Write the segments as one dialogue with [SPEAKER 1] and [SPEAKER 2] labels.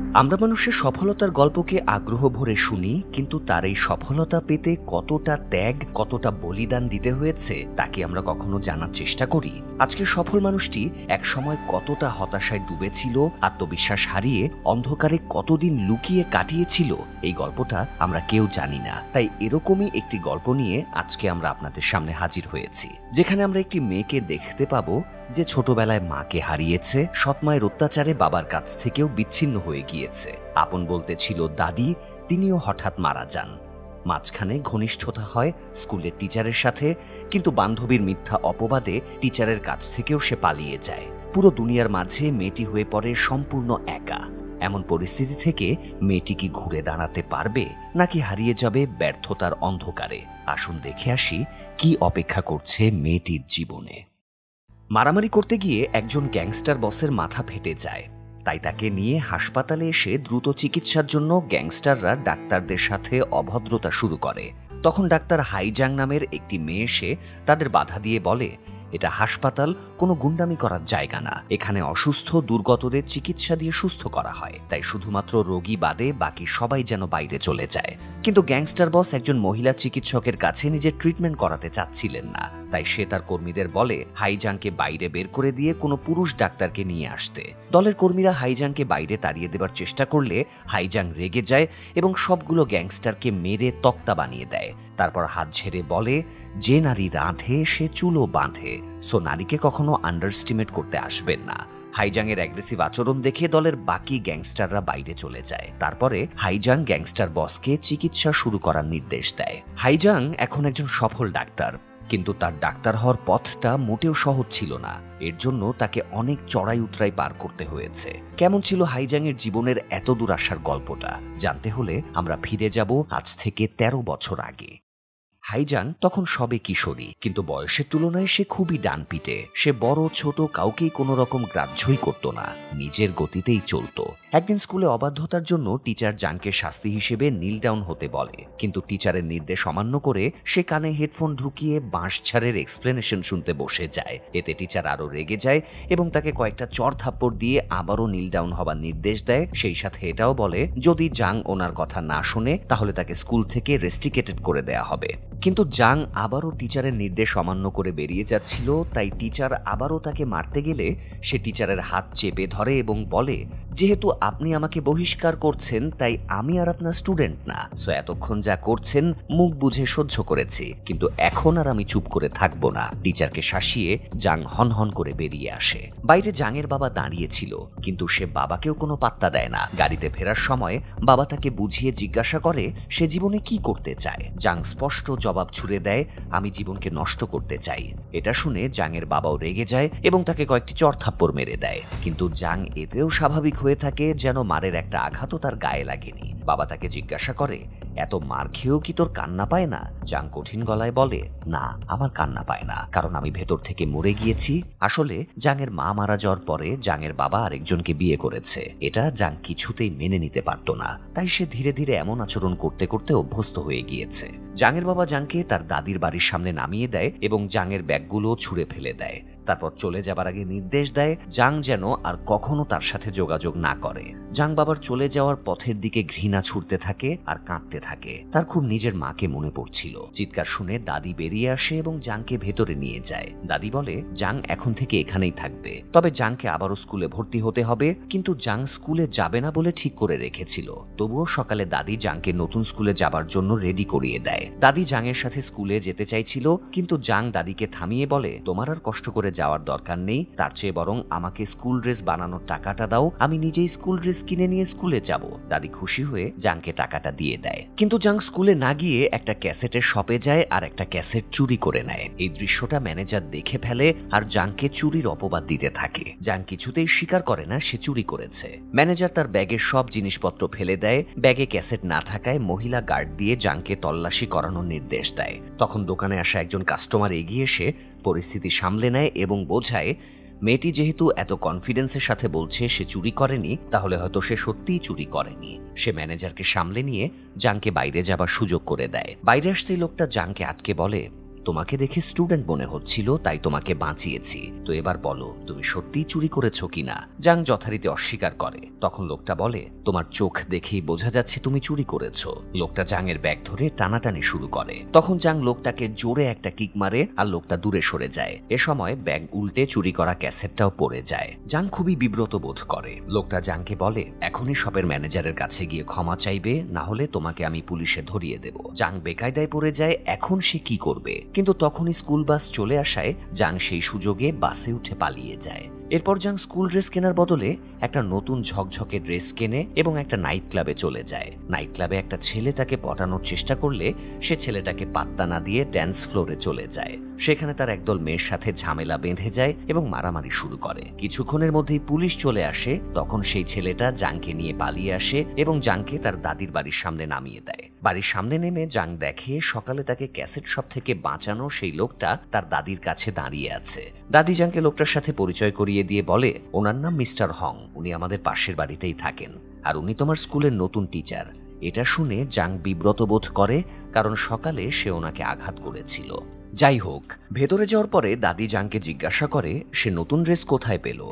[SPEAKER 1] আমরা মানুষের সফলতার গল্পকে আগ্রহ ভরে শুনি, কিন্তু তার এই সফলতা পেতে কতটা ত্যাগ, কতটা বলিদান দিতে হয়েছে তা কি আমরা কখনো জানার চেষ্টা করি? আজকের সফল মানুষটি একসময় কতটা হতাশায় ডুবেছিল, আত্মবিশ্বাস হারিয়ে অন্ধকারে কতদিন লুকিয়ে কাটিয়েছিল, এই গল্পটা আমরা কেউ জানি না। তাই এরকমই একটি গল্প নিয়ে আজকে আমরা আপনাদের সামনে হাজির হয়েছি, যেখানে আমরা একটি মেয়েকে দেখতে পাবো যে ছোটবেলায় মাকে হারিয়েছে, সৎমায়ের অত্যাচারে বাবার কাছ থেকেও বিচ্ছিন্ন হয়ে গিয়েছে। আপন বলতে ছিল দাদি, তিনিও হঠাৎ মারা যান। মাঝখানে ঘনিষ্ঠতা হয় স্কুলের টিচারের সাথে, কিন্তু বান্ধবীর মিথ্যা অপবাদে টিচারের কাছ থেকেও সে পালিয়ে যায়। পুরো দুনিয়ার মাঝে মেয়েটি হয়ে পড়ে সম্পূর্ণ একা। এমন পরিস্থিতি থেকে মেয়েটি কি ঘুরে দাঁড়াতে পারবে, নাকি হারিয়ে যাবে ব্যর্থতার অন্ধকারে? আসুন দেখে আসি কি অপেক্ষা করছে মেয়েটির জীবনে। মারামারি করতে গিয়ে একজন গ্যাংস্টার বসের মাথা ফেটে যায়, তাই তাকে নিয়ে হাসপাতালে এসে দ্রুত চিকিৎসার জন্য গ্যাংস্টাররা ডাক্তারদের সাথে অভদ্রতা শুরু করে। তখন ডাক্তার হাইজাং নামের একটি মেয়ে এসে তাদের বাধা দিয়ে বলে, এটা হাসপাতাল, কোনো গুন্ডামি করার জায়গা না। এখানে অসুস্থ দুর্গতদের চিকিৎসা দিয়ে সুস্থ করা হয়, তাই শুধুমাত্র রোগী বাদে বাকি সবাই যেন বাইরে চলে যায়। কিন্তু গ্যাংস্টার বস একজন মহিলা চিকিৎসকের কাছে নিজের ট্রিটমেন্ট করাতে চাচ্ছিলেন না, তাই সে তার কর্মীদের বলে হাইজাংকে বাইরে বের করে দিয়ে কোনো পুরুষ ডাক্তারকে নিয়ে আসতে। দলের কর্মীরা হাইজাংকে বাইরে তাড়িয়ে দেবার চেষ্টা করলে হাইজাং রেগে যায় এবং সবগুলো গ্যাংস্টারকে মেরে তক্তা বানিয়ে দেয়। তারপর হাত ঝেড়ে বলে, যে নারী রাঁধে সে চুলও বাঁধে, সো নারীকে কখনো আন্ডারস্টিমেট করতে আসবেন না। হাইজাং এর অ্যাগ্রেসিভ আচরণ দেখে দলের বাকি গ্যাংস্টাররা বাইরে চলে যায়। তারপরে হাইজাং গ্যাংস্টার বসকে চিকিৎসা শুরু করার নির্দেশ দেয়। হাইজাং এখন একজন সফল ডাক্তার, কিন্তু তার ডাক্তার হওয়ার পথটা মোটেও সহজ ছিল না। এর জন্য তাকে অনেক চড়াই উতরাই পার করতে হয়েছে। কেমন ছিল হাইজাং এর জীবনের এত দূর আসার গল্পটা জানতে হলে আমরা ফিরে যাব আজ থেকে 13 বছর আগে। হাইজাং তখন সবে কিশোরী, কিন্তু বয়সের তুলনায় সে খুবই ডানপিটে। সে বড় ছোট কাউকেই কোনো রকম গ্রাহ্যই করত না, নিজের গতিতেই চলত। একদিন স্কুলে অবাধ্যতার জন্য টিচার জাংকে শাস্তি হিসেবে নীল ডাউন হতে বলে, কিন্তু টিচারের নির্দেশ অমান্য করে সে কানে হেডফোন ঢুকিয়ে বাঁশঝাড়ের এক্সপ্লেনেশন শুনতে বসে যায়। এতে টিচার আরো রেগে যায় এবং তাকে কয়েকটা চড় থাপ্পড় দিয়ে আবারও নীল ডাউন হবার নির্দেশ দেয়। সেই সাথে এটাও বলে, যদি জাং ওনার কথা না শুনে তাহলে তাকে স্কুল থেকে রেস্টিকেটেড করে দেয়া হবে। কিন্তু জাং আবারও টিচারের নির্দেশ অমান্য করে বেরিয়ে যাচ্ছিল, তাই টিচার আবারও তাকে মারতে গেলে সে টিচারের হাত চেপে ধরে এবং বলে, যেহেতু আপনি আমাকে বহিষ্কার করছেন তাই আমি আর আপনার স্টুডেন্ট না, সো এতক্ষণ যা করছেন মুখ বুঝে সহ্য করেছি, কিন্তু এখন আর আমি চুপ করে থাকবো না। টিচারকে শাসিয়ে জাং হনহন করে বেরিয়ে আসে। বাইরে জাংয়ের বাবা দাঁড়িয়েছিল, কিন্তু সে বাবাকেও কোনো পাত্তা দেয় না। গাড়িতে ফেরার সময় বাবা তাকে বুঝিয়ে জিজ্ঞাসা করে সে জীবনে কি করতে চায়। জাং স্পষ্ট জবাব ছুড়ে দেয়, আমি জীবনকে নষ্ট করতে চাই। এটা শুনে জাংয়ের বাবাও রেগে যায় এবং তাকে কয়েকটি চড় থাপ্পড় মেরে দেয়, কিন্তু জাং এতেও স্বাভাবিক হয়ে থাকে, যেন মারের একটা আঘাতও তার গায়ে লাগেনি। বাবা তাকে জিজ্ঞাসা করে, এত মার খেয়েও কি তোর কান্না পায় না? জাং কঠিন গলায় বলে, না, আমার কান্না পায় না, কারণ আমি ভেতর থেকে মরে গিয়েছি। আসলে জাংয়ের মা মারা যাওয়ার পরে জাংয়ের বাবা আরেকজনকে বিয়ে করেছে। এটা জাং কিছুতেই মেনে নিতে পারত না, তাই সে ধীরে ধীরে এমন আচরণ করতে করতে অভ্যস্ত হয়ে গিয়েছে। জাংয়ের বাবা জাংকে তার দাদির বাড়ির সামনে নামিয়ে দেয় এবং জাংয়ের ব্যাগগুলো ছুঁড়ে ফেলে দেয়। তারপর চলে যাবার আগে নির্দেশ দেয় জাং যেন আর কখনো তার সাথে যোগাযোগ না করে। জাং বাবার চলে যাওয়ার পথের দিকে ঘৃণা ছুটতে থাকে আর কাঁদতে থাকে। তার খুব নিজের মাকে মনে পড়ছিল। চিৎকার শুনে দাদি বেরিয়ে আসে এবং জাংকে ভেতরে নিয়ে যায়। দাদি বলে, জাং এখন থেকে এখানেই থাকবে, তবে জাংকে আবারও স্কুলে ভর্তি হতে হবে। কিন্তু জাং স্কুলে যাবে না বলে ঠিক করে রেখেছিল। তবুও সকালে দাদি জাংকে নতুন স্কুলে যাবার জন্য রেডি করিয়ে দেয়। দাদি জাংয়ের সাথে স্কুলে যেতে চাইছিল, কিন্তু জাং দাদিকে থামিয়ে বলে, তোমার আর কষ্ট করে যাওয়ার দরকার নেই, তার চেয়ে বরং আমাকে স্কুল ড্রেস বানানোর টাকাটা দাও, আমি নিজেই স্কুল ড্রেস কিনে নিয়ে স্কুলে যাব। দাদি খুশি হয়ে জাংকে টাকাটা দিয়ে দেয়। কিন্তু জাং স্কুলে না গিয়ে একটা ক্যাসেটের শপে যায় আর একটা ক্যাসেট চুরি করে নেয়। এই দৃশ্যটা ম্যানেজার দেখে ফেলে আর জাংকে চুরির অপবাদ দিতে থাকে। জাং কিছুতেই স্বীকার করে না সে চুরি করেছে। ম্যানেজার তার ব্যাগের সব জিনিসপত্র ফেলে দেয়। ব্যাগে ক্যাসেট না থাকায় মহিলা গার্ড দিয়ে জাংকে তল্লাশি করানোর নির্দেশ দেয়। তখন দোকানে আসা একজন কাস্টমার এগিয়ে এসে পরিস্থিতি সামলে নেয় এবং বোঝায়, মেয়েটি যেহেতু এত কনফিডেন্সের সাথে বলছে সে চুরি করেনি, তাহলে হয়তো সে সত্যিই চুরি করেনি। সে ম্যানেজারকে সামলে নিয়ে জাংকে বাইরে যাবার সুযোগ করে দেয়। বাইরে আসতেই লোকটা জাংকে আটকে বলে, তোমাকে দেখে স্টুডেন্ট মনে হচ্ছিল, তাই তোমাকে বাঁচিয়েছি। তো এবার বলো, তুমি সত্যিই চুরি করেছো কিনা? জাং যথারীতি অস্বীকার করে। তখন লোকটা বলে, তোমার চোখ দেখেই বোঝা যাচ্ছে তুমি চুরি করেছো। লোকটা জাংয়ের ব্যাগ ধরে টানাটানি শুরু করে। তখন জাং লোকটাকে জোরে একটা কিক মারে আর লোকটা দূরে সরে যায়। এ সময় ব্যাগ উল্টে চুরি করা ক্যাসেটটাও পড়ে যায়। জাং খুবই বিব্রত বোধ করে। লোকটা জাংকে বলে, এখনই শপের ম্যানেজারের কাছে গিয়ে ক্ষমা চাইবে, না হলে তোমাকে আমি পুলিশে ধরিয়ে দেব। জাং বেকায়দায় পড়ে যায়, এখন সে কি করবে? কিন্তু তখনই স্কুল বাস চলে আসায় জাং সেই সুযোগে বাসে উঠে পালিয়ে যায়। এরপর জাং স্কুল ড্রেস কেনার বদলে একটা নতুন ঝকঝকে ড্রেস কেনে এবং একটা নাইট ক্লাবে চলে যায়। নাইট ক্লাবে একটা ছেলে তাকে পটানোর চেষ্টা করলে সে ছেলেটাকে পাত্তা না দিয়ে ড্যান্স ফ্লোরে চলে যায়। সেখানে তার একদল মেয়ের সাথে ঝামেলা বেঁধে যায় এবং মারামারি শুরু করে। কিছুক্ষণের মধ্যেই পুলিশ চলে আসে। তখন সেই ছেলেটা জাংকে নিয়ে পালিয়ে আসে এবং জাংকে তার দাদির বাড়ির সামনে নামিয়ে দেয়। বাড়ির সামনে নেমে জাং দেখে সকালে তাকে ক্যাসেট শপ থেকে বাঁচানো সেই লোকটা তার দাদির কাছে দাঁড়িয়ে আছে। দাদি জাংকে লোকটার সাথে পরিচয় করিয়ে দিয়ে বলে, ওনার নাম মিস্টার হং, উনি আমাদের পাশের বাড়িতেই থাকেন, আর উনি তোমার স্কুলের নতুন টিচার। এটা শুনে জাং বিব্রত বোধ করে, কারণ সকালে সে ওনাকে আঘাত করেছিল। যাই হোক, ভেতরে যাওয়ার পরে দাদি জাংকে জিজ্ঞাসা করে সে নতুন ড্রেস কোথায় পেল।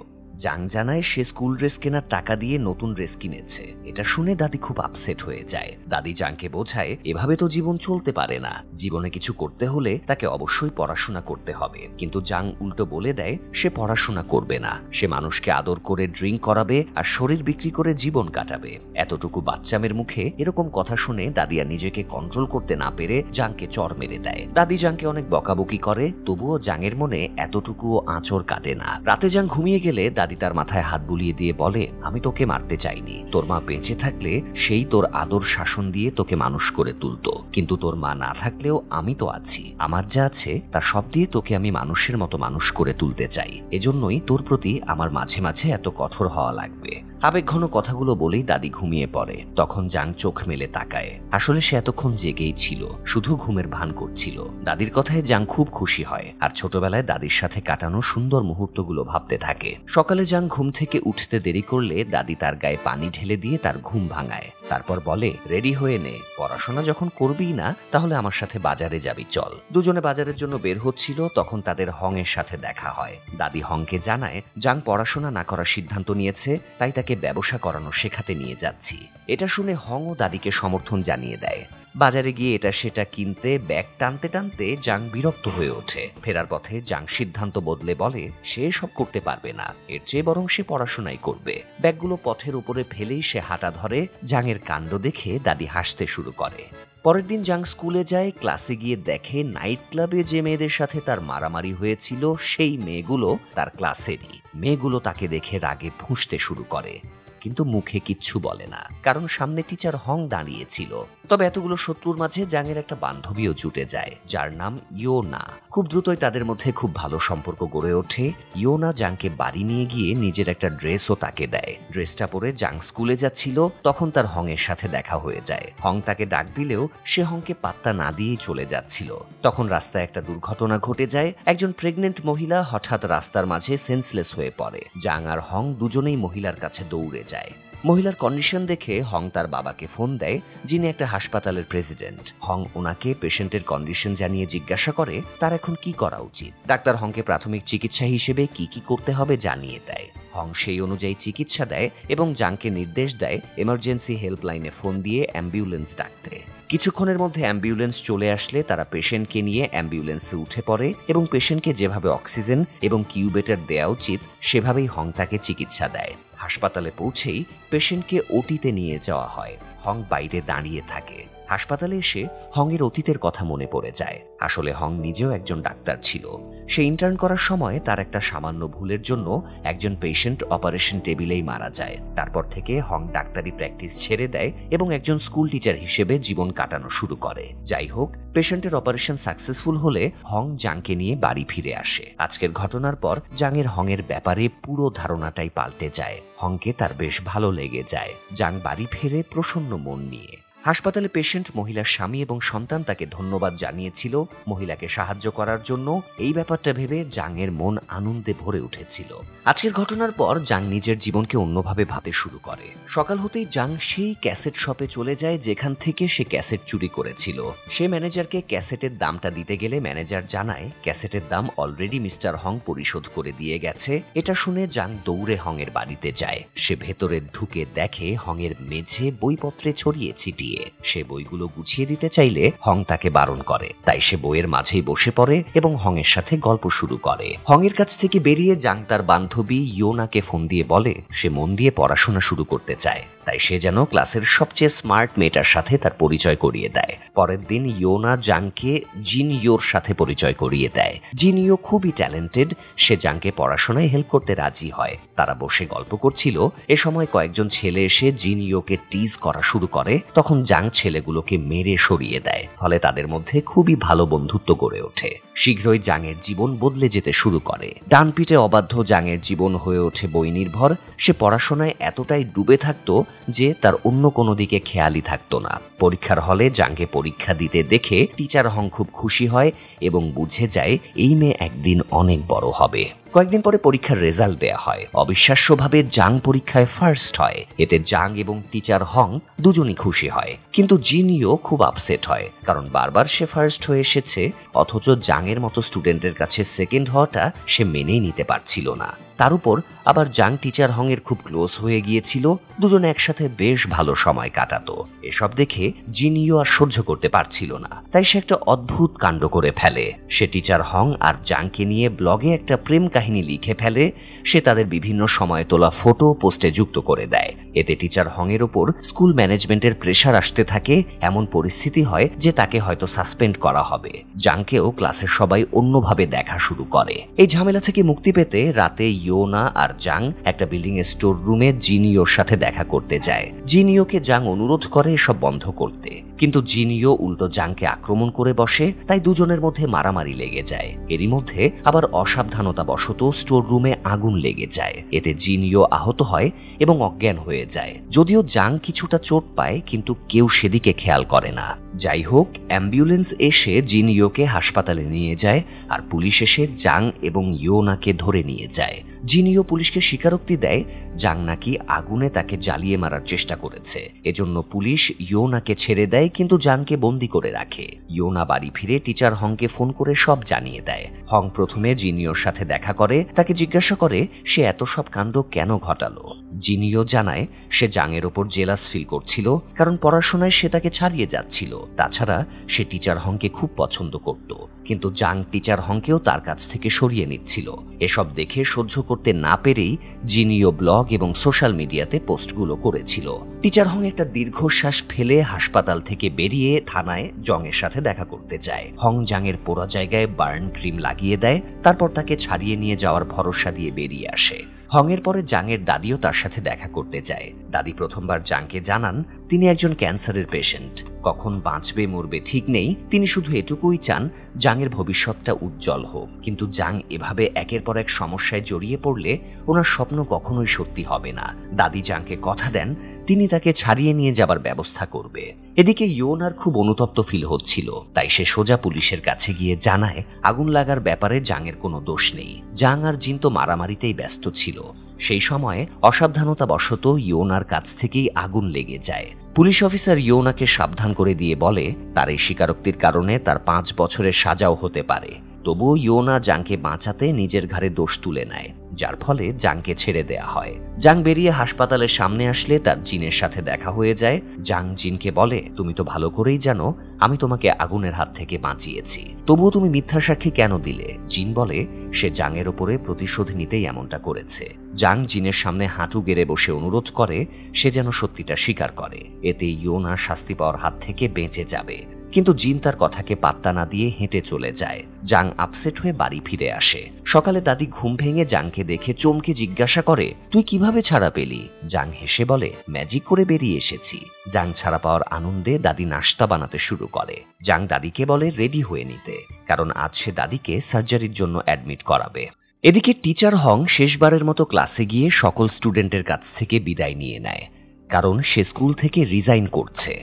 [SPEAKER 1] জাং জানায় সে স্কুল ড্রেস কেনার টাকা দিয়ে নতুন ড্রেস কিনেছে। এটা শুনে দাদি খুব আপসেট হয়ে যায়। দাদি জাংকে বোঝায়, এভাবে তো জীবন চলতে পারে না, জীবনে কিছু করতে হলে তাকে অবশ্যই পড়াশোনা করতে হবে। কিন্তু জাং উল্টো বলে দেয় সে পড়াশোনা করবে না, সে মানুষকে আদর করে ড্রিঙ্ক করাবে আর শরীর বিক্রি করে জীবন কাটাবে। এতটুকু বাচ্চামের মুখে এরকম কথা শুনে দাদি আর নিজেকে কন্ট্রোল করতে না পেরে জাংকে চড় মেরে দেয়। দাদি জাংকে অনেক বকাবকি করে, তবুও জাংয়ের মনে এতটুকুও আঁচড় কাটে না। রাতে জাং ঘুমিয়ে গেলে দাদি তার মাথায় হাত বুলিয়ে দিয়ে বলে, আমি তোকে মারতে চাইনি, তোর মা বেঁচে থাকলে সেই তোর আদর শাসন দিয়ে তোকে মানুষ করে তুলতো, কিন্তু তোর মা না থাকলেও আমি তো আছি, আমার যা আছে তা সব দিয়ে তোকে আমি মানুষের মতো মানুষ করে তুলতে চাই। এজন্যই তোর প্রতি আমার মাঝে মাঝে এত কঠোর হওয়া লাগবে। আবেগঘন কথাগুলো বলেই দাদি ঘুমিয়ে পড়ে। তখন জাং চোখ মেলে তাকায়। আসলে সে এতক্ষণ জেগেই ছিল, শুধু ঘুমের ভান করছিল। দাদির কথায় জাং খুব খুশি হয় আর ছোটবেলায় দাদির সাথে কাটানো সুন্দর মুহূর্তগুলো ভাবতে থাকে। সকালে জাং ঘুম থেকে উঠতে দেরি করলে দাদি তার গায়ে পানি ঢেলে দিয়ে তার ঘুম ভাঙায়। তারপর বলে, রেডি হয়ে নে, পড়াশোনা যখন করবিই না তাহলে আমার সাথে বাজারে যাবি, চল। দুজনে বাজারের জন্য বের হচ্ছিল, তখন তাদের হং এর সাথে দেখা হয়। দাদি হংকে জানায় জাং পড়াশোনা না করার সিদ্ধান্ত নিয়েছে, তাই তাকে ব্যবসা করানো শেখাতে নিয়ে যাচ্ছি। এটা শুনে হং ও দাদিকে সমর্থন জানিয়ে দেয়। বাজারে গিয়ে এটা সেটা কিনতে ব্যাগ টানতে টানতে জাং বিরক্ত হয়ে ওঠে। ফেরার পথে জাং সিদ্ধান্ত বদলে বলে সে সব করতে পারবে না, এর চেয়ে বরং সে পড়াশোনাই করবে। ব্যাগগুলো পথের উপরে ফেলেই সে হাঁটা ধরে। জাংয়ের কাণ্ড দেখে দাদি হাসতে শুরু করে। পরের দিন জাং স্কুলে যায়। ক্লাসে গিয়ে দেখে নাইট ক্লাবে যে মেয়েদের সাথে তার মারামারি হয়েছিল সেই মেয়েগুলো তার ক্লাসেরই। মেয়েগুলো তাকে দেখে রাগে ফুঁসতে শুরু করে, কিন্তু মুখে কিচ্ছু বলে না, কারণ সামনে টিচার হং দাঁড়িয়েছিল। তবে এতগুলো শত্রুর মাঝে জাংয়ের একটা বান্ধবীও জুটে যায়, যার নাম ইয়োনা। খুব দ্রুতই তাদের মধ্যে খুব ভালো সম্পর্ক গড়ে ওঠে। ইয়োনা জাংকে বাড়ি নিয়ে গিয়ে নিজের একটা ড্রেসও তাকে দেয়। ড্রেসটা পরে জাং স্কুলে যাচ্ছিল, তখন তার হং এর সাথে দেখা হয়ে যায়। হং তাকে ডাক দিলেও সে হংকে পাত্তা না দিয়েই চলে যাচ্ছিল। তখন রাস্তায় একটা দুর্ঘটনা ঘটে যায়। একজন প্রেগনেন্ট মহিলা হঠাৎ রাস্তার মাঝে সেন্সলেস হয়ে পড়ে। জাং আর হং দুজনেই মহিলার কাছে দৌড়ে যায়। মহিলার কন্ডিশন দেখে হং তার বাবাকে ফোন দেয়, যিনি একটা হাসপাতালের প্রেসিডেন্ট। হং ওনাকে পেশেন্টের কন্ডিশন জানিয়ে জিজ্ঞাসা করে তার এখন কি করা উচিত। ডাক্তার হংকে প্রাথমিক চিকিৎসা হিসেবে কি কি করতে হবে জানিয়ে দেয়। হং সেই অনুযায়ী চিকিৎসা দেয় এবং জাংকে নির্দেশ দেয় এমার্জেন্সি হেল্পলাইনে ফোন দিয়ে অ্যাম্বুলেন্স ডাকতে। কিছুক্ষণের মধ্যে অ্যাম্বুলেন্স চলে আসলে তারা পেশেন্টকে নিয়ে অ্যাম্বুলেন্সে উঠে পড়ে এবং পেশেন্টকে যেভাবে অক্সিজেন এবং কিউবেটার দেওয়া উচিত সেভাবেই হং তাকে চিকিৎসা দেয়। হাসপাতালে পৌঁছেই পেশেন্টকে ওটিতে নিয়ে যাওয়া হয়। হং বাইরে দাঁড়িয়ে থাকে। হাসপাতালে এসে হংয়ের অতীতের কথা মনে পড়ে যায়। আসলে হং নিজেও একজন ডাক্তার ছিল। সে ইন্টার্ন করার সময় তার একটা সামান্য ভুলের জন্য একজন পেশেন্ট অপারেশন টেবিলেই মারা যায়। তারপর থেকে হং ডাক্তারি প্র্যাকটিস ছেড়ে দেয় এবং একজন স্কুল টিচার হিসেবে জীবন কাটানো শুরু করে। যাই হোক, পেশেন্টের অপারেশন সাকসেসফুল হলে হং জাংকে নিয়ে বাড়ি ফিরে আসে। আজকের ঘটনার পর জাংয়ের হংয়ের ব্যাপারে পুরো ধারণাটাই পাল্টে যায়। হংকে তার বেশ ভালো লেগে যায়। জাং বাড়ি ফেরে প্রসন্ন মন নিয়ে। হাসপাতালে পেশেন্ট মহিলার স্বামী এবং সন্তান তাকে ধন্যবাদ জানিয়েছিল মহিলাকে সাহায্য করার জন্য। এই ব্যাপারটা ভেবে জাংয়ের মন আনন্দে ভরে উঠেছিল। আজকের ঘটনার পর জাং নিজের জীবনকে অন্যভাবে ভাবতে শুরু করে। সকাল হতেই জাং সেই ক্যাসেট শপে চলে যায় যেখান থেকে সে ক্যাসেট চুরি করেছিল। সে ম্যানেজারকে ক্যাসেটের দামটা দিতে গেলে ম্যানেজার জানায় ক্যাসেটের দাম অলরেডি মিস্টার হং পরিশোধ করে দিয়ে গেছে। এটা শুনে জাং দৌড়ে হংয়ের বাড়িতে যায়। সে ভেতরে ঢুকে দেখে হংয়ের মেঝে বইপত্রে ছড়িয়ে ছিটিয়ে। সে বইগুলো গুছিয়ে দিতে চাইলে হং তাকে বারণ করে, তাই সে বইয়ের মাঝেই বসে পড়ে এবং হংয়ের সাথে গল্প শুরু করে। হংয়ের কাছ থেকে বেরিয়ে জাং তার বান্ধবী ইয়োনাকে ফোন দিয়ে বলে সে মন দিয়ে পড়াশোনা শুরু করতে চায়, তাই সে যেন ক্লাসের সবচেয়ে স্মার্ট মেয়েটার সাথে তার পরিচয় করিয়ে দেয়। পরের দিন ইয়োনা জাংকে জিন ইয়োর সাথে পরিচয় করিয়ে দেয়। জিন ইয়ো খুবই ট্যালেন্টেড, সে জাংকে পড়াশোনায় হেল্প করতে রাজি হয়। তারা বসে গল্প করছিল, এ সময় কয়েকজন ছেলে এসে জিন ইয়োকে টিজ করা শুরু করে। তখন জাং ছেলেগুলোকে মেরে সরিয়ে দেয়, ফলে তাদের মধ্যে খুবই ভালো বন্ধুত্ব গড়ে ওঠে। শীঘ্রই জাংয়ের জীবন বদলে যেতে শুরু করে। ডানপিটে অবাধ্য জাংয়ের জীবন হয়ে ওঠে বই নির্ভর। সে পড়াশোনায় এতটাই ডুবে থাকতো যে তার অন্য কোনো দিকে খেয়ালই থাকতো না। পরীক্ষার হলে জাংকে পরীক্ষা দিতে দেখে টিচার হং খুব খুশি হয় এবং বুঝে যায় এই মেয়ে একদিন অনেক বড় হবে। কয়েকদিন পরে পরীক্ষার রেজাল্ট দেয়া হয়। অবিশ্বাস্যভাবে জাং পরীক্ষায় ফার্স্ট হয়। এতে জাং এবং টিচার হং দুজনই খুশি হয়, কিন্তু জিন ইয়ো খুব আপসেট হয়, কারণ বারবার সে ফার্স্ট হয়ে এসেছে, অথচ জাংয়ের মতো স্টুডেন্টের কাছে সেকেন্ড হওয়াটা সে মেনেই নিতে পারছিল না। তার উপর আবার জাং টিচার হং এর খুব ক্লোজ হয়ে গিয়েছিল, দুজনে একসাথে বেশ ভালো সময় কাটাতো। এসব দেখে জিন ইয়ো আর সহ্য করতে পারছিল না, তাই সে একটা অদ্ভুত কাণ্ড করে ফেলে। সে টিচার হং আর জাংকে নিয়ে ব্লগে একটা প্রেম কাহিনী লিখে ফেলে। সে তাদের বিভিন্ন সময় তোলা ফটো পোস্টে যুক্ত করে দেয়। এতে টিচার হং এর উপর স্কুল ম্যানেজমেন্টের প্রেশার আসতে থাকে। এমন পরিস্থিতি হয় যে তাকে হয়তো সাসপেন্ড করা হবে। জাংকেও ক্লাসের সবাই অন্যভাবে দেখা শুরু করে। এই ঝামেলা থেকে মুক্তি পেতে রাতে ইয়োনা আর জাং একটা বিল্ডিং এর স্টোর রুমে জিন ইয়োর সাথে দেখা করতে যায়। জিন ইয়োকে জাং অনুরোধ করে এসব বন্ধ করতে, কিন্তু জিন ইয়ো উল্টো জাংকে আক্রমণ করে বসে, তাই দুজনের মধ্যে মারামারি লেগে যায়। এরই মধ্যে আবার অসাবধানতা বশত স্টোর রুমে আগুন লেগে যায়। এতে জিন ইয়ো আহত হয় এবং অজ্ঞান হয়ে যায়। যদিও জাং কিছুটা চোট পায়, কিন্তু কেউ সেদিকে খেয়াল করে না। যাই হোক, অ্যাম্বুলেন্স এসে জিন ইয়োকে হাসপাতালে নিয়ে যায়, আর পুলিশ এসে জাং এবং ইয়োনাকে ধরে নিয়ে যায়। জিন ইয়ো পুলিশকে স্বীকারোক্তি দেয় জাং নাকি আগুনে তাকে জ্বালিয়ে মারার চেষ্টা করেছে। এজন্য পুলিশ ইয়োনাকে ছেড়ে দেয়, কিন্তু জাংকে বন্দি করে রাখে। ইয়োনা বাড়ি ফিরে টিচার হংকে ফোন করে সব জানিয়ে দেয়। হং প্রথমে জিন ইয়োর সাথে দেখা করে, তাকে জিজ্ঞাসা করে সে এত সব কাণ্ড কেন ঘটালো। জিন ইয়ো জানায় সে জাংয়ের ওপর জেলাস ফিল করছিল, কারণ পড়াশোনায় সে তাকে ছাড়িয়ে যাচ্ছিল। তাছাড়া সে টিচার হংকে খুব পছন্দ করত, কিন্তু জাং টিচার হংকেও তার কাছ থেকে সরিয়ে নিচ্ছিল। এসব দেখে সহ্য করতে না পেরেই জিন ইয়ো ব্লগ এবং সোশ্যাল মিডিয়াতে পোস্টগুলো করেছিল। টিচার হং একটা দীর্ঘশ্বাস ফেলে হাসপাতাল থেকে বেরিয়ে থানায় জংয়ের সাথে দেখা করতে যায়। হং জাংয়ের পোড়া জায়গায় বার্ন ক্রিম লাগিয়ে দেয়, তারপর তাকে ছাড়িয়ে নিয়ে যাওয়ার ভরসা দিয়ে বেরিয়ে আসে। হংয়ের পরে জাংয়ের দাদিও তার সাথে দেখা করতে যায়। দাদি প্রথমবার জাংকে জানান তিনি একজন ক্যান্সারের পেশেন্ট, কখন বাঁচবে মরবে ঠিক নেই। তিনি শুধু এটুকুই চান জাংয়ের ভবিষ্যৎটা উজ্জ্বল হোক। কিন্তু জাং এভাবে একের পর এক সমস্যায় জড়িয়ে পড়লে ওনার স্বপ্ন কখনোই সত্যি হবে না। দাদি জাংকে কথা দেন তিনি তাকে ছাড়িয়ে নিয়ে যাবার ব্যবস্থা করবে। এদিকে ইয়োনার খুব অনুতপ্ত ফিল হচ্ছিল, তাই সে সোজা পুলিশের কাছে গিয়ে জানায় আগুন লাগার ব্যাপারে জাংয়ের কোনো দোষ নেই। জাং আর জিন তো মারামারিতেই ব্যস্ত ছিল। সেই সময়ে অসাবধানতা বশত ইয়োনার কাছ থেকেই আগুন লেগে যায়। পুলিশ অফিসার ইয়োনাকে সাবধান করে দিয়ে বলে তার এই স্বীকারোক্তির কারণে তার 5 বছরের সাজাও হতে পারে। তবুও ইয়োনা জাংকে বাঁচাতে নিজের ঘাড়ে দোষ তুলে নেয়, যার ফলে জাংকে ছেড়ে দেয়া হয়। জাং বেরিয়ে হাসপাতালের সামনে আসলে তার জিনের সাথে দেখা হয়ে যায়। জাং জিনকে বলে তুমি তো ভালো করেই জানো আমি তোমাকে আগুনের হাত থেকে বাঁচিয়েছি, তবুও তুমি মিথ্যা সাক্ষী কেন দিলে? জিন বলে সে জাংয়ের ওপরে প্রতিশোধ নিতেই এমনটা করেছে। জাং জিনের সামনে হাঁটু গেড়ে বসে অনুরোধ করে সে যেন সত্যিটা স্বীকার করে, এতে ইয়োনা শাস্তি পাওয়ার হাত থেকে বেঁচে যাবে। কিন্তু জিন তার কথাকে পাত্তা না দিয়ে হেঁটে চলে যায়। জাং আপসেট হয়ে বাড়ি ফিরে আসে। সকালে দাদি ঘুম ভেঙে জাংকে দেখে চমকে জিজ্ঞাসা করে তুই কিভাবে ছাড়া পেলি? জাং হেসে বলে ম্যাজিক করে বেরিয়ে এসেছি। জাং ছাড়া পাওয়ার আনন্দে দাদি নাস্তা বানাতে শুরু করে। জাং দাদিকে বলে রেডি হয়ে নিতে, কারণ আজ সে দাদিকে সার্জারির জন্য অ্যাডমিট করাবে। এদিকে টিচার হং শেষবারের মতো ক্লাসে গিয়ে সকল স্টুডেন্টের কাছ থেকে বিদায় নিয়ে নেয়, কারণ সে স্কুল থেকে রিজাইন করছে।